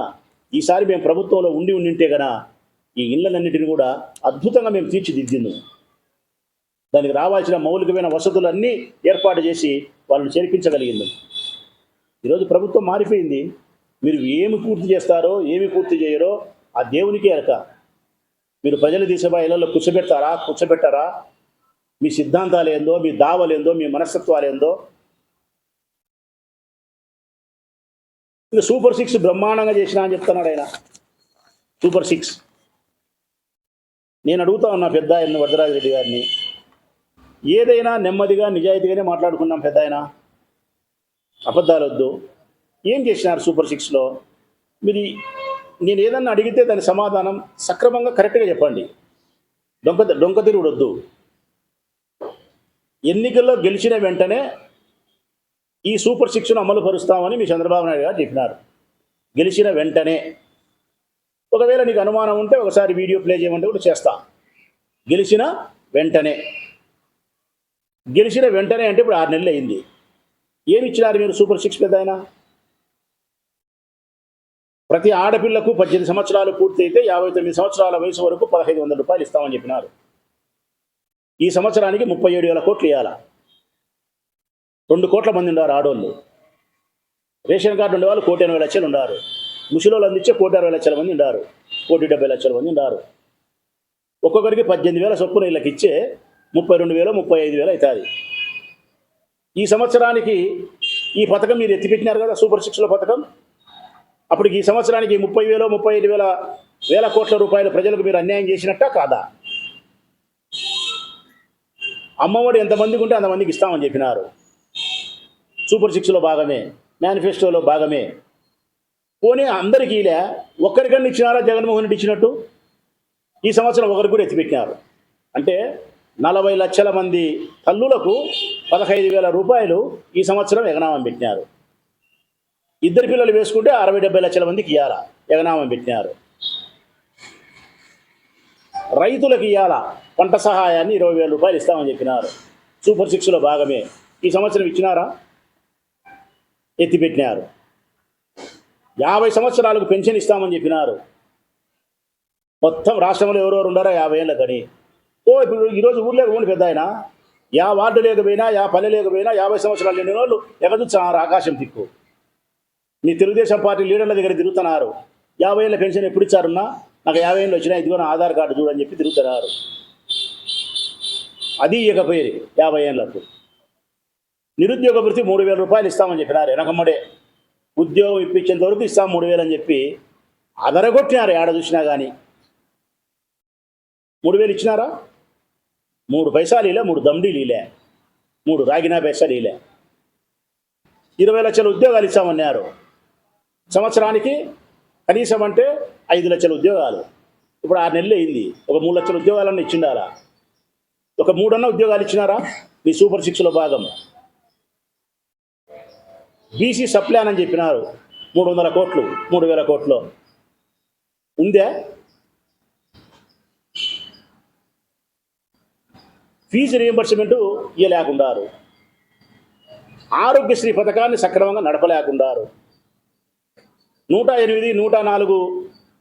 ఈసారి మేము ప్రభుత్వంలో ఉండింటే గన ఈ ఇళ్ళన్నింటినీ కూడా అద్భుతంగా మేము తీర్చిదిద్దింది. దానికి రావాల్సిన మౌలికమైన వసతులన్నీ ఏర్పాటు చేసి వాళ్ళని చేర్పించగలిగింది. ఈరోజు ప్రభుత్వం మారిపోయింది. మీరు ఏమి పూర్తి చేస్తారో, ఏమి పూర్తి చేయరో ఆ దేవునికే ఎరక. మీరు ప్రజలు తీసేబా ఇళ్లలో కూర్చోబెట్టారా? మీ సిద్ధాంతాలు ఏందో, మీ దావలేందో, మీ మనస్తత్వాలు ఏందో. ఇంకా సూపర్ 6 బ్రహ్మాండంగా చేసినా అని చెప్తున్నాడు ఆయన. సూపర్ 6 నేను అడుగుతా ఉన్నా పెద్ద ఆయన వరదరాజిరెడ్డి గారిని, ఏదైనా నెమ్మదిగా నిజాయితీగానే మాట్లాడుకున్నాం. పెద్ద ఆయన అబద్ధాలు వద్దు. ఏం చేసినారు సూపర్ 6లో? మీరు నేను ఏదన్నా అడిగితే దాని సమాధానం సక్రమంగా కరెక్ట్గా చెప్పండి. డొంక తిరుగుడు వద్దు. ఎన్నికల్లో గెలిచిన వెంటనే ఈ సూపర్ సిక్స్ను అమలు పరుస్తామని మీ చంద్రబాబు నాయుడు గారు చెప్పినారు. గెలిచిన వెంటనే. ఒకవేళ నీకు అనుమానం ఉంటే ఒకసారి వీడియో ప్లే చేయమంటే కూడా చేస్తా. గెలిచిన వెంటనే. గెలిచిన వెంటనే అంటే ఇప్పుడు 6 నెలలు అయింది. ఏమి ఇచ్చినారు మీరు సూపర్ సిక్స్ పెద్ద ఆయన? ప్రతి ఆడపిల్లకు 18 సంవత్సరాలు పూర్తయితే 59 సంవత్సరాల వయసు వరకు 1500 రూపాయలు ఇస్తామని చెప్పినారు. ఈ సంవత్సరానికి 37,000 కోట్లు ఇవ్వాలా. 2 కోట్ల మంది ఉన్నారు ఆడోళ్ళు. రేషన్ కార్డు ఉండేవాళ్ళు 1,80,00,000 ఉన్నారు. ముసలోళ్ళు అందించే 1,60,00,000 మంది ఉన్నారు. 1,70,00,000 మంది ఉన్నారు. ఒక్కొక్కరికి 18,000 చొప్పున వీళ్ళకి ఇచ్చే 32,000 35,000 అవుతుంది. ఈ సంవత్సరానికి ఈ పథకం మీరు ఎత్తిపెట్టినారు కదా, సూపర్ సిక్స్లో పథకం. అప్పటికి ఈ సంవత్సరానికి 30,000 35,000 కోట్ల రూపాయలు ప్రజలకు మీరు అన్యాయం చేసినట్టా కాదా? అమ్మఒడి ఎంతమందికి ఉంటే అంతమందికి ఇస్తామని చెప్పినారు. సూపర్ సిక్స్లో భాగమే, మేనిఫెస్టోలో భాగమే. పోనీ అందరికీ ఇలా ఒక్కరికన్నా ఇచ్చినారా జగన్మోహన్ రెడ్డి ఇచ్చినట్టు? ఈ సంవత్సరం ఒకరికి కూడా ఎత్తిపెట్టినారు. అంటే 40 లక్షల మంది తల్లులకు 15,000 రూపాయలు ఈ సంవత్సరం ఎగనామం పెట్టినారు. 2 పిల్లలు వేసుకుంటే 60-70 లక్షల మందికి ఇవ్వాలా ఎగనామం పెట్టినారు. రైతులకు ఇవ్వాలా పంట సహాయాన్ని 20,000 రూపాయలు ఇస్తామని చెప్పినారు. సూపర్ సిక్స్లో భాగమే. ఈ సంవత్సరం ఇచ్చినారా? ఎత్తిపెట్టినారు. 50 సంవత్సరాలకు పెన్షన్ ఇస్తామని చెప్పినారు. మొత్తం రాష్ట్రంలో ఎవరెవరు ఉండారో 50 ఏళ్ళ కానీ. ఇప్పుడు ఈరోజు ఊర్లోకి పోండి పెద్ద ఆయన, యా వార్డు లేకపోయినా, యా పల్లె లేకపోయినా 50 సంవత్సరాలు నిండిన వాళ్ళు ఎగదున్నారు ఆకాశం దిక్కు. మీ తెలుగుదేశం పార్టీ లీడర్ల దగ్గర తిరుగుతున్నారు. 50 ఏళ్ళ పెన్షన్ ఎప్పుడు ఇచ్చారున్నా, నాకు 50 ఏళ్ళు వచ్చినా, ఇదిగో నా ఆధార్ కార్డు చూడని చెప్పి తిరుగుతున్నారు. అది ఇకపోయి 50 ఏళ్ళకు. నిరుద్యోగ భృతి 3,000 రూపాయలు ఇస్తామని చెప్పినారు. వెనకమ్మడే ఉద్యోగం ఇప్పించేంత వరకు ఇస్తాం 3,000 అని చెప్పి అదరగొట్టినారు. ఏడ చూసినా కానీ 3,000 ఇచ్చినారా? 3 పైసాలు ఇలా, 3 దమ్డీలు ఇలా, 3 రాగినా పైసలు ఇలా. 20 లక్షల ఉద్యోగాలు ఇస్తామన్నారు. సంవత్సరానికి కనీసం అంటే 5 లక్షల ఉద్యోగాలు. ఇప్పుడు 6 నెలలు అయింది. ఒక 3 లక్షల ఉద్యోగాలన్నా ఇచ్చిండారా? ఒక 3 అన్న ఉద్యోగాలు ఇచ్చినారా? మీ సూపర్ సిక్స్లో భాగం. బీసీ సప్లాన్ అని చెప్పినారు. 300 కోట్లు, 3,000 కోట్లు ఉందే? Fee reimbursement ఇవ్వలేకుండారు. ఆరోగ్యశ్రీ పథకాన్ని సక్రమంగా నడపలేకుండారు. 108, 104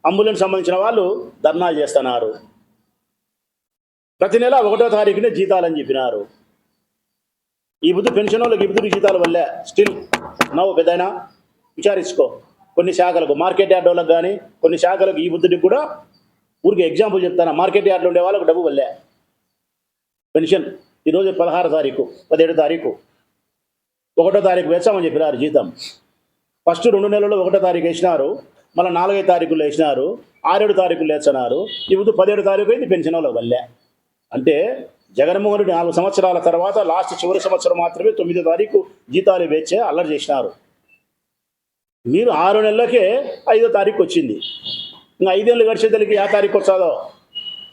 అంబులెన్స్ సంబంధించిన వాళ్ళు ధర్నాలు చేస్తున్నారు. ప్రతి నెల 1వ తారీఖునే జీతాలని చెప్పినారు. ఈ బుద్ధి పెన్షన్ వాళ్ళకి ఈ బుద్ధి జీతాల వల్లే స్టిల్ నవ్వు పెద్దయినా విచారించుకో. కొన్ని శాఖలకు, మార్కెట్ యార్డ్ వాళ్ళకి కానీ కొన్ని శాఖలకు ఈ బుద్ధికి కూడా ఊరికి ఎగ్జాంపుల్ చెప్తాను. మార్కెట్ యార్డ్లో ఉండే వాళ్ళకు డబ్బు వల్లే పెన్షన్. ఈరోజు 16 తారీఖు, 17 తారీఖు, 1వ తారీఖు వేసామని చెప్పినారు జీతం. ఫస్ట్ 2 నెలల్లో 1వ తారీఖు వేసినారు, మళ్ళీ 4వ తారీఖుల్లో వేసినారు, 6-7 తారీఖులు వేస్తున్నారు. ఇప్పుడు 17 తారీఖు అయింది పెన్షన్ వాళ్ళ వల్లే. అంటే జగన్మోహన్ రెడ్డి 4 సంవత్సరాల తర్వాత లాస్ట్ చివరి సంవత్సరం మాత్రమే 9వ తారీఖు జీతాలు వేచే అల్లరి చేసినారు. మీరు 6 నెలలకే 5వ తారీఖు వచ్చింది. ఇంకా 5 ఏళ్ళు గడిచేదానికి ఏ తారీఖు వచ్చాదో.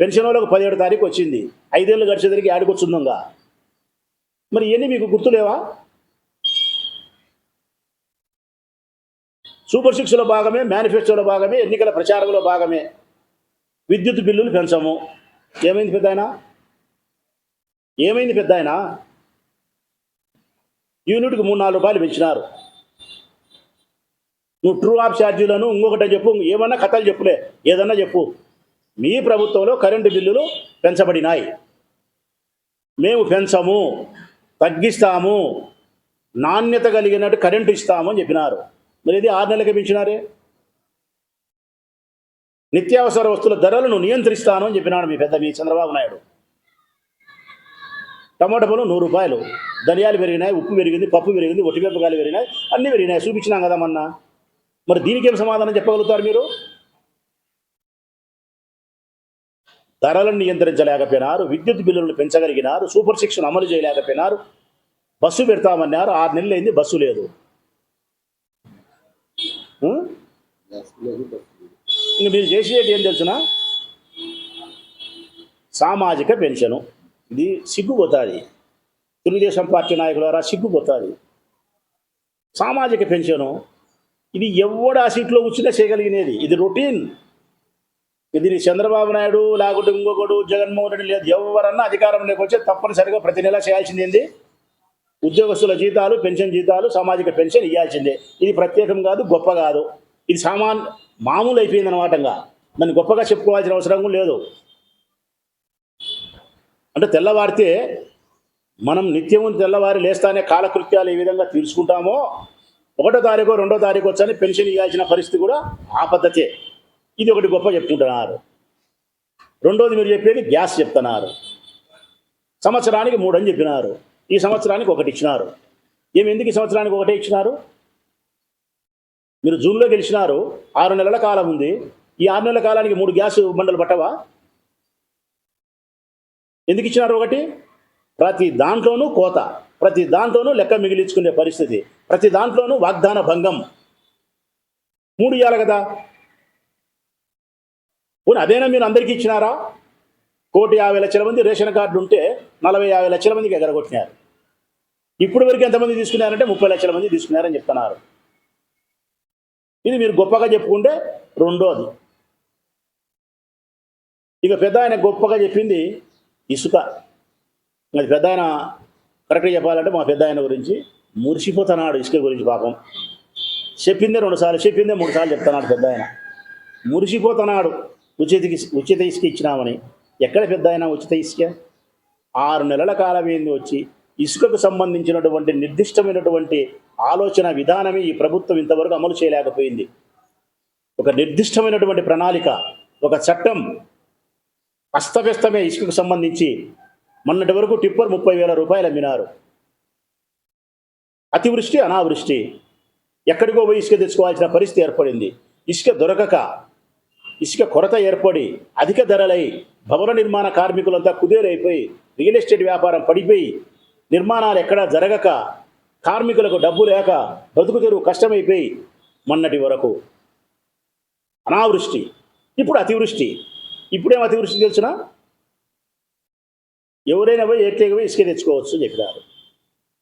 పెన్షన్ వాళ్ళకు 17వ తారీఖు వచ్చింది. 5 ఏళ్ళు గడిచేదానికి ఏడికి వచ్చిందంగా. మరి ఇవన్నీ మీకు గుర్తులేవా? సూపర్ సిక్స్లో భాగమే, మేనిఫెస్టోలో భాగమే, ఎన్నికల ప్రచారంలో భాగమే. విద్యుత్ బిల్లులు పెంచము. ఏమైంది పెద్ద ఆయన? ఏమైంది పెద్ద ఆయన? యూనిట్కి 3-4 రూపాయలు పెంచినారు. నువ్వు ట్రూ ఆఫ్ ఛార్జీలను ఇంకొకటే చెప్పు, ఏమన్నా కథలు చెప్పులే, ఏదన్నా చెప్పు. మీ ప్రభుత్వంలో కరెంటు బిల్లులు పెంచబడినాయి. మేము పెంచము, తగ్గిస్తాము, నాణ్యత కలిగినట్టు కరెంటు ఇస్తాము అని చెప్పినారు. మరి ఇది 6 నెలలకే పెంచినారే. నిత్యావసర వస్తువుల ధరలను నియంత్రిస్తాను అని చెప్పినాడు మీ చంద్రబాబు నాయుడు. టమాటా పళ్ళు 100 రూపాయలు, ధనియాలు పెరిగినాయి, ఉప్పు పెరిగింది, పప్పు పెరిగింది, ఒట్టిమిరపకాయలు పెరిగినాయి, అన్నీ పెరిగినాయి. చూపించినాం కదా మొన్న. మరి దీనికి ఏం సమాధానం చెప్పగలుగుతారు మీరు? ధరలను నియంత్రించలేకపోయినారు, విద్యుత్ బిల్లులను పెంచగలిగినారు, సూపర్ సిక్స్ను అమలు చేయలేకపోయినారు. బస్సు పెడతామన్నారు, 6 నెలలు అయింది, బస్సు లేదు. ఇంక మీరు చేసేది ఏం తెలుసునా? సామాజిక పెన్షను. ఇది సిగ్గుపోతుంది. తెలుగుదేశం పార్టీ నాయకులారా సిగ్గుపోతుంది. సామాజిక పెన్షను ఇది ఎవడు ఆ సీట్లో కూర్చున్నా చేయగలిగినది. ఇది రొటీన్. ఇది చంద్రబాబు నాయుడు లేకుంటే ఇంకొకడు జగన్మోహన్ రెడ్డి లేదు, ఎవరన్నా అధికారంలోకి వచ్చి తప్పనిసరిగా ప్రతి నెల చేయాల్సింది ఏంది? ఉద్యోగస్తుల జీతాలు, పెన్షన్ జీతాలు, సామాజిక పెన్షన్ ఇవ్వాల్సిందే. ఇది ప్రత్యేకం కాదు, గొప్ప కాదు. ఇది మామూలు అయిపోయింది అనమాటంగా. దాన్ని గొప్పగా చెప్పుకోవాల్సిన అవసరం లేదు. అంటే తెల్లవారితే మనం నిత్యము తెల్లవారి లేస్తానే కాలకృత్యాలు ఏ విధంగా తీర్చుకుంటామో 1వ తారీఖు 2వ తారీఖు వచ్చని పెన్షన్ ఇవ్వాల్సిన పరిస్థితి కూడా ఆ పద్ధతే. ఇది ఒకటి గొప్ప చెప్పుకుంటున్నారు. రెండోది మీరు చెప్పేది గ్యాస్ చెప్తున్నారు. సంవత్సరానికి 3 అని చెప్పినారు. ఈ సంవత్సరానికి 1 ఇచ్చినారు. ఎందుకు ఈ సంవత్సరానికి 1 ఇచ్చినారు? మీరు జూన్లో గెలిచినారు, 6 నెలల కాలం ఉంది. ఈ 6 నెలల కాలానికి 3 గ్యాస్ బండలు పట్టవా? ఎందుకు ఇచ్చినారు 1? ప్రతి దాంట్లోనూ కోత, ప్రతి దాంట్లోనూ లెక్క మిగిలించుకునే పరిస్థితి, ప్రతి దాంట్లోనూ వాగ్దాన భంగం. 3 ఇవ్వాలి కదా. పోనీ అదేనా మీరు అందరికీ ఇచ్చినారా? 1,50,00,000 మంది రేషన్ కార్డులు ఉంటే 40-50 లక్షల మందికి ఎగరగొట్టినారు. ఇప్పుడు వరకు ఎంతమంది తీసుకున్నారంటే 30 లక్షల మంది తీసుకున్నారని చెప్తున్నారు. ఇది మీరు గొప్పగా చెప్పుకుంటే రెండోది. ఇక పెద్ద ఆయన గొప్పగా చెప్పింది ఇసుక. అది పెద్ద ఆయన కరెక్ట్గా చెప్పాలంటే మా పెద్ద ఆయన గురించి మురిసిపోతున్నాడు. ఇసుక గురించి పాపం చెప్పిందే 2 సార్లు, చెప్పిందే 3 సార్లు చెప్తున్నాడు. పెద్ద ఆయన మురిసిపోతున్నాడు. ఉచిత ఇసుక ఇచ్చినామని. ఎక్కడ పెద్ద ఆయన ఉచిత ఇసుక? 6 నెలల కాలం ఏంది వచ్చి ఇసుకకు సంబంధించినటువంటి నిర్దిష్టమైనటువంటి ఆలోచన విధానమే ఈ ప్రభుత్వం ఇంతవరకు అమలు చేయలేకపోయింది. ఒక నిర్దిష్టమైనటువంటి ప్రణాళిక, ఒక చట్టం అస్తవ్యస్తమే ఇసుకకు సంబంధించి. మొన్నటి వరకు టిప్పర్ 30,000 రూపాయలు అమ్మినారు. అతివృష్టి, అనావృష్టి, ఎక్కడికో పోయి ఇసుక తెచ్చుకోవాల్సిన పరిస్థితి ఏర్పడింది. ఇసుక దొరకక, ఇసుక కొరత ఏర్పడి, అధిక ధరలై భవన నిర్మాణ కార్మికులంతా కుదేలైపోయి, రియల్ ఎస్టేట్ వ్యాపారం పడిపోయి, నిర్మాణాలు ఎక్కడా జరగక, కార్మికులకు డబ్బు లేక బతుకు తెరువు కష్టమైపోయి మొన్నటి వరకు అనావృష్టి, ఇప్పుడు అతివృష్టి. ఇప్పుడేం అతివృష్టి తెలుసునా? ఎవరైనా పోయి ఏట్లేకి పోయి ఇసుక తెచ్చుకోవచ్చు అని చెప్పినారు.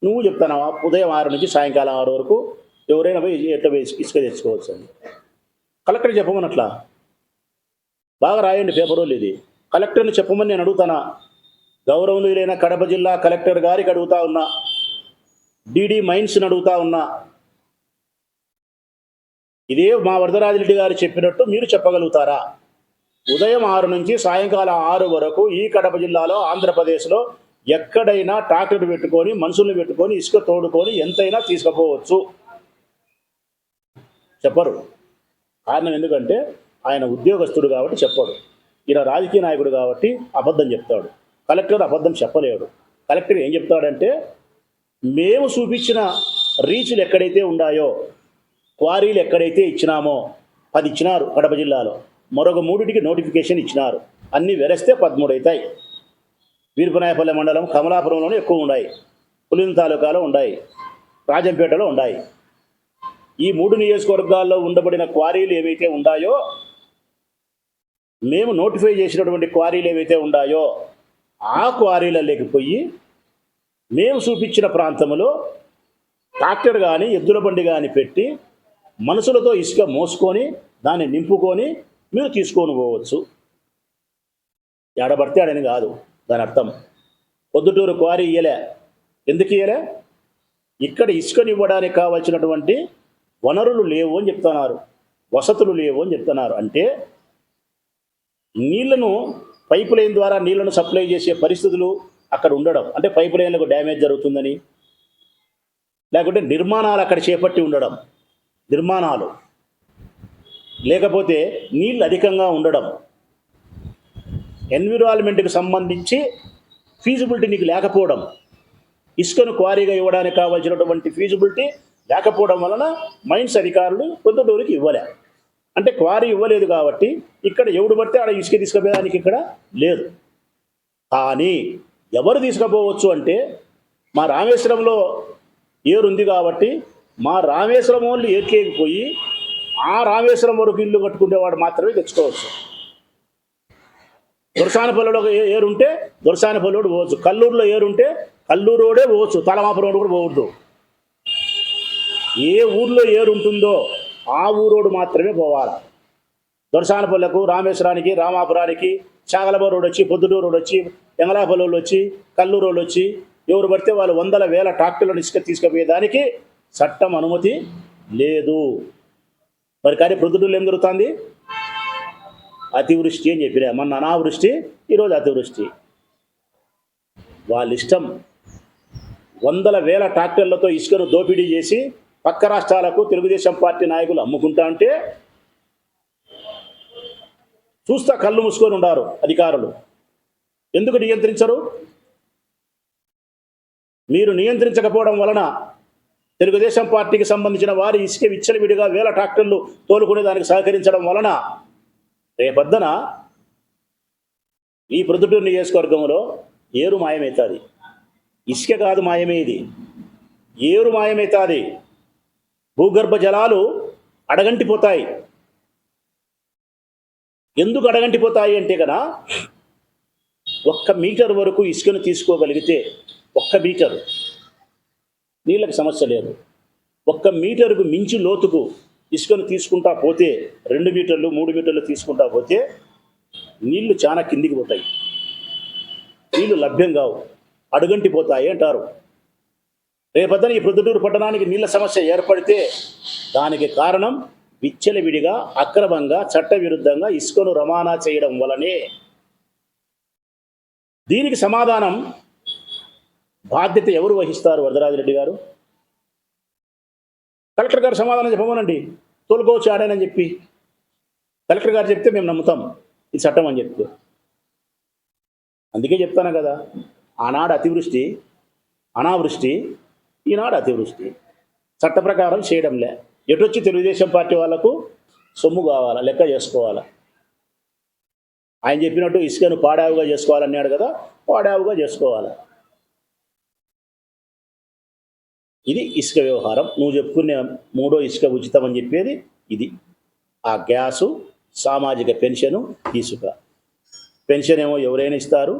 నువ్వు చెప్తానవా? ఉదయం 6 నుంచి సాయంకాలం 6 వరకు ఎవరైనా పోయి ఎట్లా పోయి ఇసుక తెచ్చుకోవచ్చు అని కలెక్టర్ చెప్పమన్నట్లా. బాగా రాయండి పేపర్లు. ఇది కలెక్టర్ని చెప్పమని నేను అడుగుతానా. గౌరవనీయులైన కడప జిల్లా కలెక్టర్ గారికి అడుగుతా ఉన్నా, డిడి మైన్స్ని అడుగుతా ఉన్నా. ఇదే మా వరదరాజిరెడ్డి గారు చెప్పినట్టు మీరు చెప్పగలుగుతారా? ఉదయం 6 నుంచి సాయంకాలం 6 వరకు ఈ కడప జిల్లాలో, ఆంధ్రప్రదేశ్లో ఎక్కడైనా ట్రాక్టర్ పెట్టుకొని, మనుషుల్ని పెట్టుకొని, ఇసుక తోడుకొని ఎంతైనా తీసుకుపోవచ్చు. చెప్పరు. కారణం ఎందుకంటే ఆయన ఉద్యోగస్తుడు కాబట్టి చెప్పాడు. ఈయన రాజకీయ నాయకుడు కాబట్టి అబద్ధం చెప్తాడు. కలెక్టర్ అబద్ధం చెప్పలేడు. కలెక్టర్ ఏం చెప్తాడంటే, మేము చూపించిన రీచ్లు ఎక్కడైతే ఉన్నాయో, క్వారీలు ఎక్కడైతే ఇచ్చినామో 10 ఇచ్చినారు కడప జిల్లాలో, మరొక 3టికి నోటిఫికేషన్ ఇచ్చినారు. అన్నీ వెరస్తే 13 అవుతాయి. వీరపనాయపల్లె మండలం కమలాపురంలోనే ఎక్కువ ఉన్నాయి, పులిన తాలూకాలో ఉన్నాయి, రాజంపేటలో ఉన్నాయి. ఈ 3 నియోజకవర్గాల్లో ఉండబడిన క్వారీలు ఏవైతే ఉన్నాయో, మేము నోటిఫై చేసినటువంటి క్వారీలు ఏవైతే ఉన్నాయో ఆ క్వారీలలోకి పోయి మేము చూపించిన ప్రాంతంలో ట్రాక్టర్ కానీ ఎద్దుల బండి కానీ పెట్టి మనుషులతో ఇసుక మోసుకొని దాన్ని నింపుకొని మీరు తీసుకొని పోవచ్చు. ఎడబడితే ఆడని కాదు దాని అర్థం. పొద్దుటూరు క్వారీ ఇయ్యలే. ఎందుకు ఇయ్యలే? ఇక్కడ ఇసుకనివ్వడానికి కావాల్సినటువంటి వనరులు లేవు అని చెప్తున్నారు, వసతులు లేవు అని చెప్తున్నారు. అంటే నీళ్లను పైపు లైన్ ద్వారా నీళ్లను సప్లై చేసే పరిస్థితులు అక్కడ ఉండడం, అంటే పైపు లైన్లకు డ్యామేజ్ జరుగుతుందని, లేకుంటే నిర్మాణాలు అక్కడ చేపట్టి ఉండడం, నిర్మాణాలు లేకపోతే నీళ్ళు అధికంగా ఉండడం, ఎన్విరాన్మెంట్కి సంబంధించి ఫీజిబిలిటీ నీకు లేకపోవడం, ఇసుకను క్వారీగా ఇవ్వడానికి కావాల్సినటువంటి ఫీజిబిలిటీ లేకపోవడం వలన మైన్స్ అధికారులు పొద్దుటూరికి ఇవ్వలే. అంటే క్వారీ ఇవ్వలేదు కాబట్టి ఇక్కడ ఎవడు పడితే ఆడ ఇసుక తీసుకుపోయేదానికి ఇక్కడ లేదు. కానీ ఎవరు తీసుకుపోవచ్చు అంటే, మా రామేశ్వరంలో ఏరు ఉంది కాబట్టి మా రామేశ్వరం వాళ్ళు ఏట్లేకపోయి ఆ రామేశ్వరం వరకు ఇల్లు కట్టుకునేవాడు మాత్రమే తెచ్చుకోవచ్చు. దొరసానపల్లిలో ఏరుంటే దొరసానపల్లివాడు పోవచ్చు, కల్లూరులో ఏరుంటే కల్లూరు రోడే పోవచ్చు, తలమాపు రోడ్డు కూడా పోవద్దు. ఏ ఊర్లో ఏరు ఉంటుందో ఆ ఊరోడు మాత్రమే పోవాలి. దొరసానపల్లెకు, రామేశ్వరానికి, రామాపురానికి చాగలబా రోడ్ వచ్చి, పొద్దుటూరు రోడ్ వచ్చి, ఎంగలాపల్లి వాళ్ళు వచ్చి, కల్లూరు వాళ్ళు వచ్చి ఎవరు పడితే వాళ్ళు వందల వేల ట్రాక్టర్లను ఇసుక తీసుకుపోయేదానికి చట్టం అనుమతి లేదు. మరి కానీ ప్రొద్దుటూరులో ఏం జరుగుతుంది? అతివృష్టి అని చెప్పిన, మొన్న అనావృష్టి, ఈరోజు అతివృష్టి. వాళ్ళ ఇష్టం. వందల వేల ట్రాక్టర్లతో ఇసుకను దోపిడీ చేసి పక్క రాష్ట్రాలకు తెలుగుదేశం పార్టీ నాయకులు అమ్ముకుంటా అంటే చూస్తా కళ్ళు మూసుకొని ఉండారు అధికారులు. ఎందుకు నియంత్రించరు? మీరు నియంత్రించకపోవడం వలన తెలుగుదేశం పార్టీకి సంబంధించిన వారి ఇసుక విచ్చలవిడిగా వేల ట్రాక్టర్లు తోలుకునే దానికి సహకరించడం వలన రేపొద్దున ఈ ప్రొద్దుటూరు నియోజకవర్గంలో ఏరు మాయమవుతుంది. ఇసుక కాదు మాయమేది, ఏరు మాయమవుతుంది. భూగర్భ జలాలు అడగంటిపోతాయి. ఎందుకు అడగంటిపోతాయి అంటే కదా, 1 మీటర్ వరకు ఇసుకను తీసుకోగలిగితే, 1 మీటరు నీళ్ళకి సమస్య లేదు. 1 మీటరుకు మించి లోతుకు ఇసుకను తీసుకుంటా పోతే, 2 మీటర్లు 3 మీటర్లు తీసుకుంటా పోతే నీళ్లు చాలా కిందికి పోతాయి, నీళ్లు లభ్యం కావు, అడుగంటిపోతాయి అంటారు. రేపొద్దున ఈ ప్రొద్దుటూరు పట్టణానికి నీళ్ల సమస్య ఏర్పడితే దానికి కారణం విచ్చలవిడిగా అక్రమంగా చట్టవిరుద్ధంగా ఇసుకను రవాణా చేయడం వలనే. దీనికి సమాధానం బాధ్యత ఎవరు వహిస్తారు? వరదరాజిరెడ్డి గారు, కలెక్టర్ గారు సమాధానం చెప్పమనండి. తోలుకోవచ్చు ఆడానని చెప్పి కలెక్టర్ గారు చెప్తే మేము నమ్ముతాం ఇది చట్టం అని చెప్తే. అందుకే చెప్తాను కదా, ఆనాడు అతివృష్టి అనావృష్టి, ఈనాడు అతివృష్టి. చట్ట ప్రకారం చేయడంలే. ఎటొచ్చి తెలుగుదేశం పార్టీ వాళ్లకు సొమ్ము కావాలా, లెక్క చేసుకోవాలా. ఆయన చెప్పినట్టు ఇసుకను పాడావుగా చేసుకోవాలన్నాడు కదా, పాడావుగా చేసుకోవాలా. ఇది ఇసుక వ్యవహారం. నువ్వు చెప్పుకునే 3వ ఇసుక ఉచితం అని చెప్పేది ఇది. ఆ గ్యాసు, సామాజిక పెన్షను, ఇసుక. పెన్షన్ ఏమో ఎవరైనా ఇస్తారు,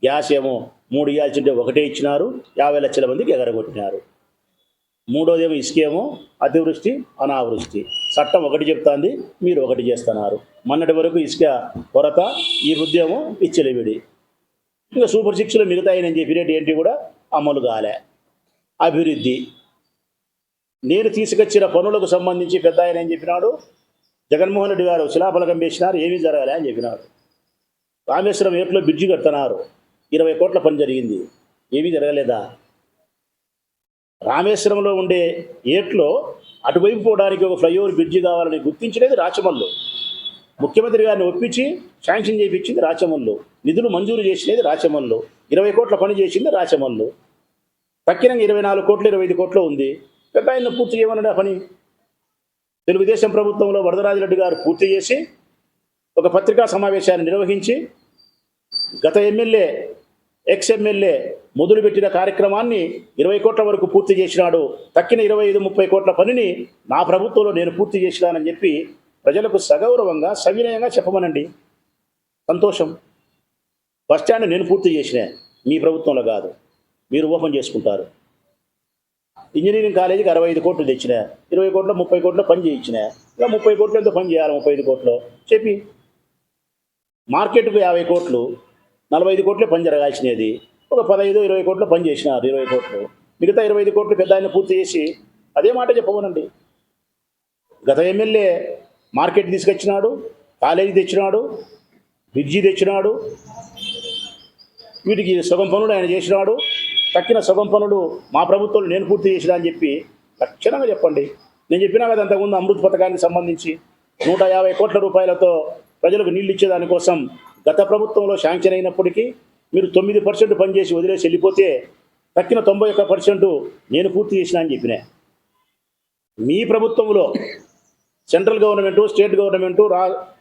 గ్యాస్ ఏమో 3 ఇవ్వాల్సింటే 1 ఇచ్చినారు, 50 లక్షల మందికి ఎగరగొట్టినారు. 3వదేమో ఇసుకేమో అతివృష్టి అనావృష్టి. చట్టం 1 చెప్తాంది, మీరు 1 చేస్తున్నారు. మొన్నటి వరకు ఇసుక కొరత, ఈ ఉద్యమం విచ్చలవిడి. ఇంకా సూపర్ 6లో మిగతాయని చెప్పినట్టు ఏంటి కూడా అమలు కాలే. అభివృద్ధి, నేను తీసుకొచ్చిన పనులకు సంబంధించి పెద్ద ఆయన ఏం చెప్పినాడు, జగన్మోహన్ రెడ్డి గారు శిలాఫలకం వేసినారు, ఏమీ జరగాలి అని చెప్పినాడు. రామేశ్వరం ఏట్లో బ్రిడ్జి కడుతున్నారు, 20 కోట్ల పని జరిగింది, ఏమీ జరగలేదా? రామేశ్వరంలో ఉండే ఏట్లో అటువైపు పోవడానికి ఒక ఫ్లైఓవర్ బ్రిడ్జి కావాలని గుర్తించలేదు రాచమల్లు. ముఖ్యమంత్రి గారిని ఒప్పించి శాంక్షన్ చేయించింది రాచమల్లు, నిధులు మంజూరు చేసినది రాచమల్లు, 20 కోట్ల పని చేసింది రాచమల్లు. తక్కినంగా 24 కోట్లు 25 కోట్లు ఉంది. పెద్ద ఆయన పూర్తి చేయమన్నాడు ఆ పని. తెలుగుదేశం ప్రభుత్వంలో వరదరాజిరెడ్డి గారు పూర్తి చేసి ఒక పత్రికా సమావేశాన్ని నిర్వహించి గత ఎమ్మెల్యే ఎక్స్-ఎమ్మెల్యే మొదలుపెట్టిన కార్యక్రమాన్ని 20 కోట్ల వరకు పూర్తి చేసినాడు. తక్కిన 25-30 కోట్ల పనిని నా ప్రభుత్వంలో నేను పూర్తి చేసినానని చెప్పి ప్రజలకు సగౌరవంగా సవినయంగా చెప్పమనండి. సంతోషం. బస్టాండ్ నేను పూర్తి చేసిన, మీ ప్రభుత్వంలో కాదు, మీరు ఓపెన్ చేసుకుంటారు. ఇంజనీరింగ్ కాలేజీకి 65 కోట్లు తెచ్చిన, 20 కోట్లు 30 కోట్లు పని చేయించిన, ఇలా 30 కోట్లు ఎంతో పని చేయాలి, 35 కోట్లు చెప్పి మార్కెట్కు 50 కోట్లు 45 కోట్లే పని జరగాల్సినది, ఒక 15-20 కోట్లు పని చేసినారు. 20 కోట్లు మిగతా 25 కోట్లు పెద్ద ఆయన పూర్తి చేసి అదే మాట చెప్పమనండి. గత ఎమ్మెల్యే మార్కెట్ తీసుకొచ్చినాడు, కాలేజీ తెచ్చినాడు, బ్రిడ్జి తెచ్చినాడు, వీటికి సగం పనులు ఆయన చేసినాడు, తక్కిన సగం పనులు మా ప్రభుత్వంలో నేను పూర్తి చేసినా అని చెప్పి లక్షణంగా చెప్పండి. నేను చెప్పినా కదా అంతకుముందు అమృత్ పథకానికి సంబంధించి 150 కోట్ల రూపాయలతో ప్రజలకు నీళ్ళు ఇచ్చేదానికోసం గత ప్రభుత్వంలో శాంక్షన్ అయినప్పటికీ మీరు 9% పనిచేసి వదిలేసి వెళ్ళిపోతే తక్కిన 91% నేను పూర్తి చేసినా అని చెప్పినా. మీ ప్రభుత్వంలో central government, state government,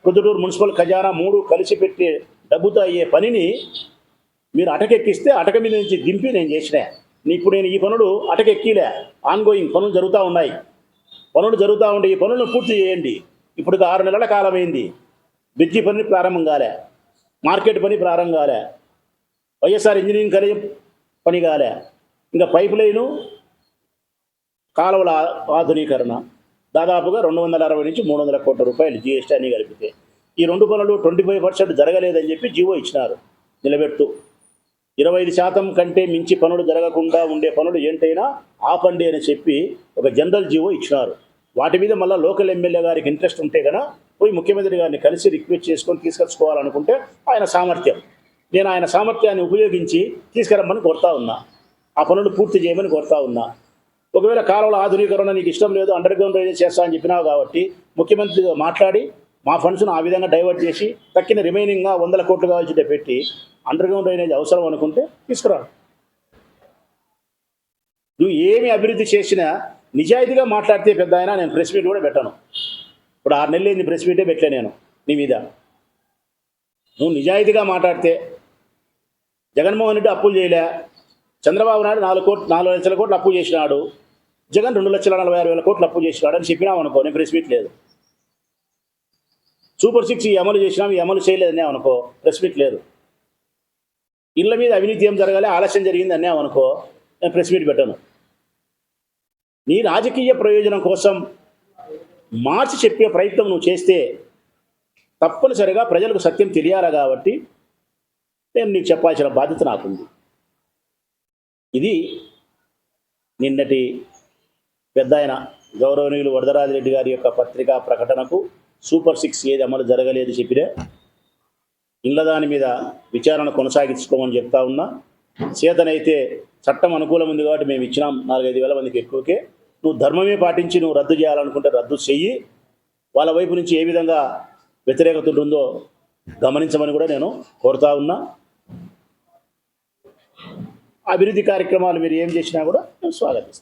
Proddatur municipal ఖజానా 3 కలిసి పెట్టే డబ్బుతో అయ్యే పనిని మీరు అటకెక్కిస్తే అటక మీద నుంచి దింపి నేను చేసిన. ఇప్పుడు నేను ఈ పనులు అటకెక్కిలే, ఆన్గోయింగ్ పనులు జరుగుతూ ఉన్నాయి. పనులు జరుగుతూ ఉండే ఈ పనులను పూర్తి చేయండి. ఇప్పుడు 6 నెలల కాలమైంది. బ్రిడ్జి పని ప్రారంభం కాలే, మార్కెట్ పని ప్రారంభం కాలే, వైఎస్ఆర్ ఇంజనీరింగ్ కాలేజ్ పని కాలే. ఇంకా పైప్ లైను, కాలువల ఆధునీకరణ దాదాపుగా 260 నుంచి 300 కోట్ల రూపాయలు జీఎస్టీ అన్నీ కలిపితే. ఈ 2 పనులు 25% జరగలేదని చెప్పి జీవో ఇచ్చినారు నిలబెడుతూ. 25% కంటే మించి పనులు జరగకుండా ఉండే పనులు ఏంటైనా ఆపండి అని చెప్పి ఒక జనరల్ జీవో ఇచ్చినారు. వాటి మీద మళ్ళీ లోకల్ ఎమ్మెల్యే గారికి ఇంట్రెస్ట్ ఉంటే కనుక పోయి ముఖ్యమంత్రి గారిని కలిసి రిక్వెస్ట్ చేసుకొని తీసుకొచ్చుకోవాలనుకుంటే ఆయన సామర్థ్యం. నేను ఆయన సామర్థ్యాన్ని ఉపయోగించి తీసుకురమ్మని కోరుతా ఉన్నా, ఆ పనులు పూర్తి చేయమని కోరుతా ఉన్నా. ఒకవేళ కాలువల ఆధునీకరణ నీకు ఇష్టం లేదు, అండర్ గ్రౌండ్ డ్రైనేజ్ చేస్తా అని చెప్పినావు కాబట్టి ముఖ్యమంత్రితో మాట్లాడి మా ఫండ్స్ను ఆ విధంగా డైవర్ట్ చేసి తక్కిన రిమైనింగ్గా 100 కోట్లు కావాల్సింటే పెట్టి అండర్ గ్రౌండ్ డ్రైనేజ్ అవసరం అనుకుంటే తీసుకురా. నువ్వు ఏమి అభివృద్ధి చేసినా నిజాయితీగా మాట్లాడితే పెద్ద అయినా నేను ప్రెస్ మీట్ కూడా పెట్టను. ఇప్పుడు 6 నెలలు ఏంది ప్రెస్ మీటే పెట్టలే నేను నీ మీద. నువ్వు నిజాయితీగా మాట్లాడితే జగన్మోహన్ రెడ్డి అప్పులు చేయలే, చంద్రబాబు నాయుడు 4 లక్షల కోట్లు అప్పు చేసినాడు, జగన్ 2,46,000 కోట్లు అప్పు చేసినాడు అని చెప్పినావు అనుకో, నేను ప్రెస్ మీట్ లేదు. సూపర్ 6 ఈ అమలు చేసినాం, ఈ అమలు చేయలేదనే అనుకో, ప్రెస్ మీట్ లేదు. ఇళ్ళ మీద అవినీతి ఏం జరగాలి, ఆలస్యం జరిగింది అనే అనుకో, నేను ప్రెస్ మీట్ పెట్టను. నీ రాజకీయ ప్రయోజనం కోసం మార్చి చెప్పే ప్రయత్నం నువ్వు చేస్తే తప్పనిసరిగా ప్రజలకు సత్యం తెలియాలి. కాబట్టి నేను నీకు చెప్పాల్సిన బాధ్యత నాకుంది. ఇది నిన్నటి పెద్ద ఆయన గౌరవనీయులు వరదరాజిరెడ్డి గారి యొక్క పత్రికా ప్రకటనకు సూపర్ 6 ఏది అమలు జరగలేదు చెప్పినే ఇళ్ళ దాని మీద విచారణ కొనసాగించుకోమని చెప్తా ఉన్నా. చేతనైతే చట్టం అనుకూలం ఉంది కాబట్టి మేము ఇచ్చినాం 4-5 వేల మందికి ఎక్కువకే. నువ్వు ధర్మమే పాటించి నువ్వు రద్దు చేయాలనుకుంటే రద్దు చెయ్యి. వాళ్ళ వైపు నుంచి ఏ విధంగా వ్యతిరేకత ఉంటుందో గమనించమని కూడా నేను కోరుతా ఉన్నా. అభివృద్ధి కార్యక్రమాలు మీరు ఏం చేసినా కూడా నేను స్వాగతిస్తాను.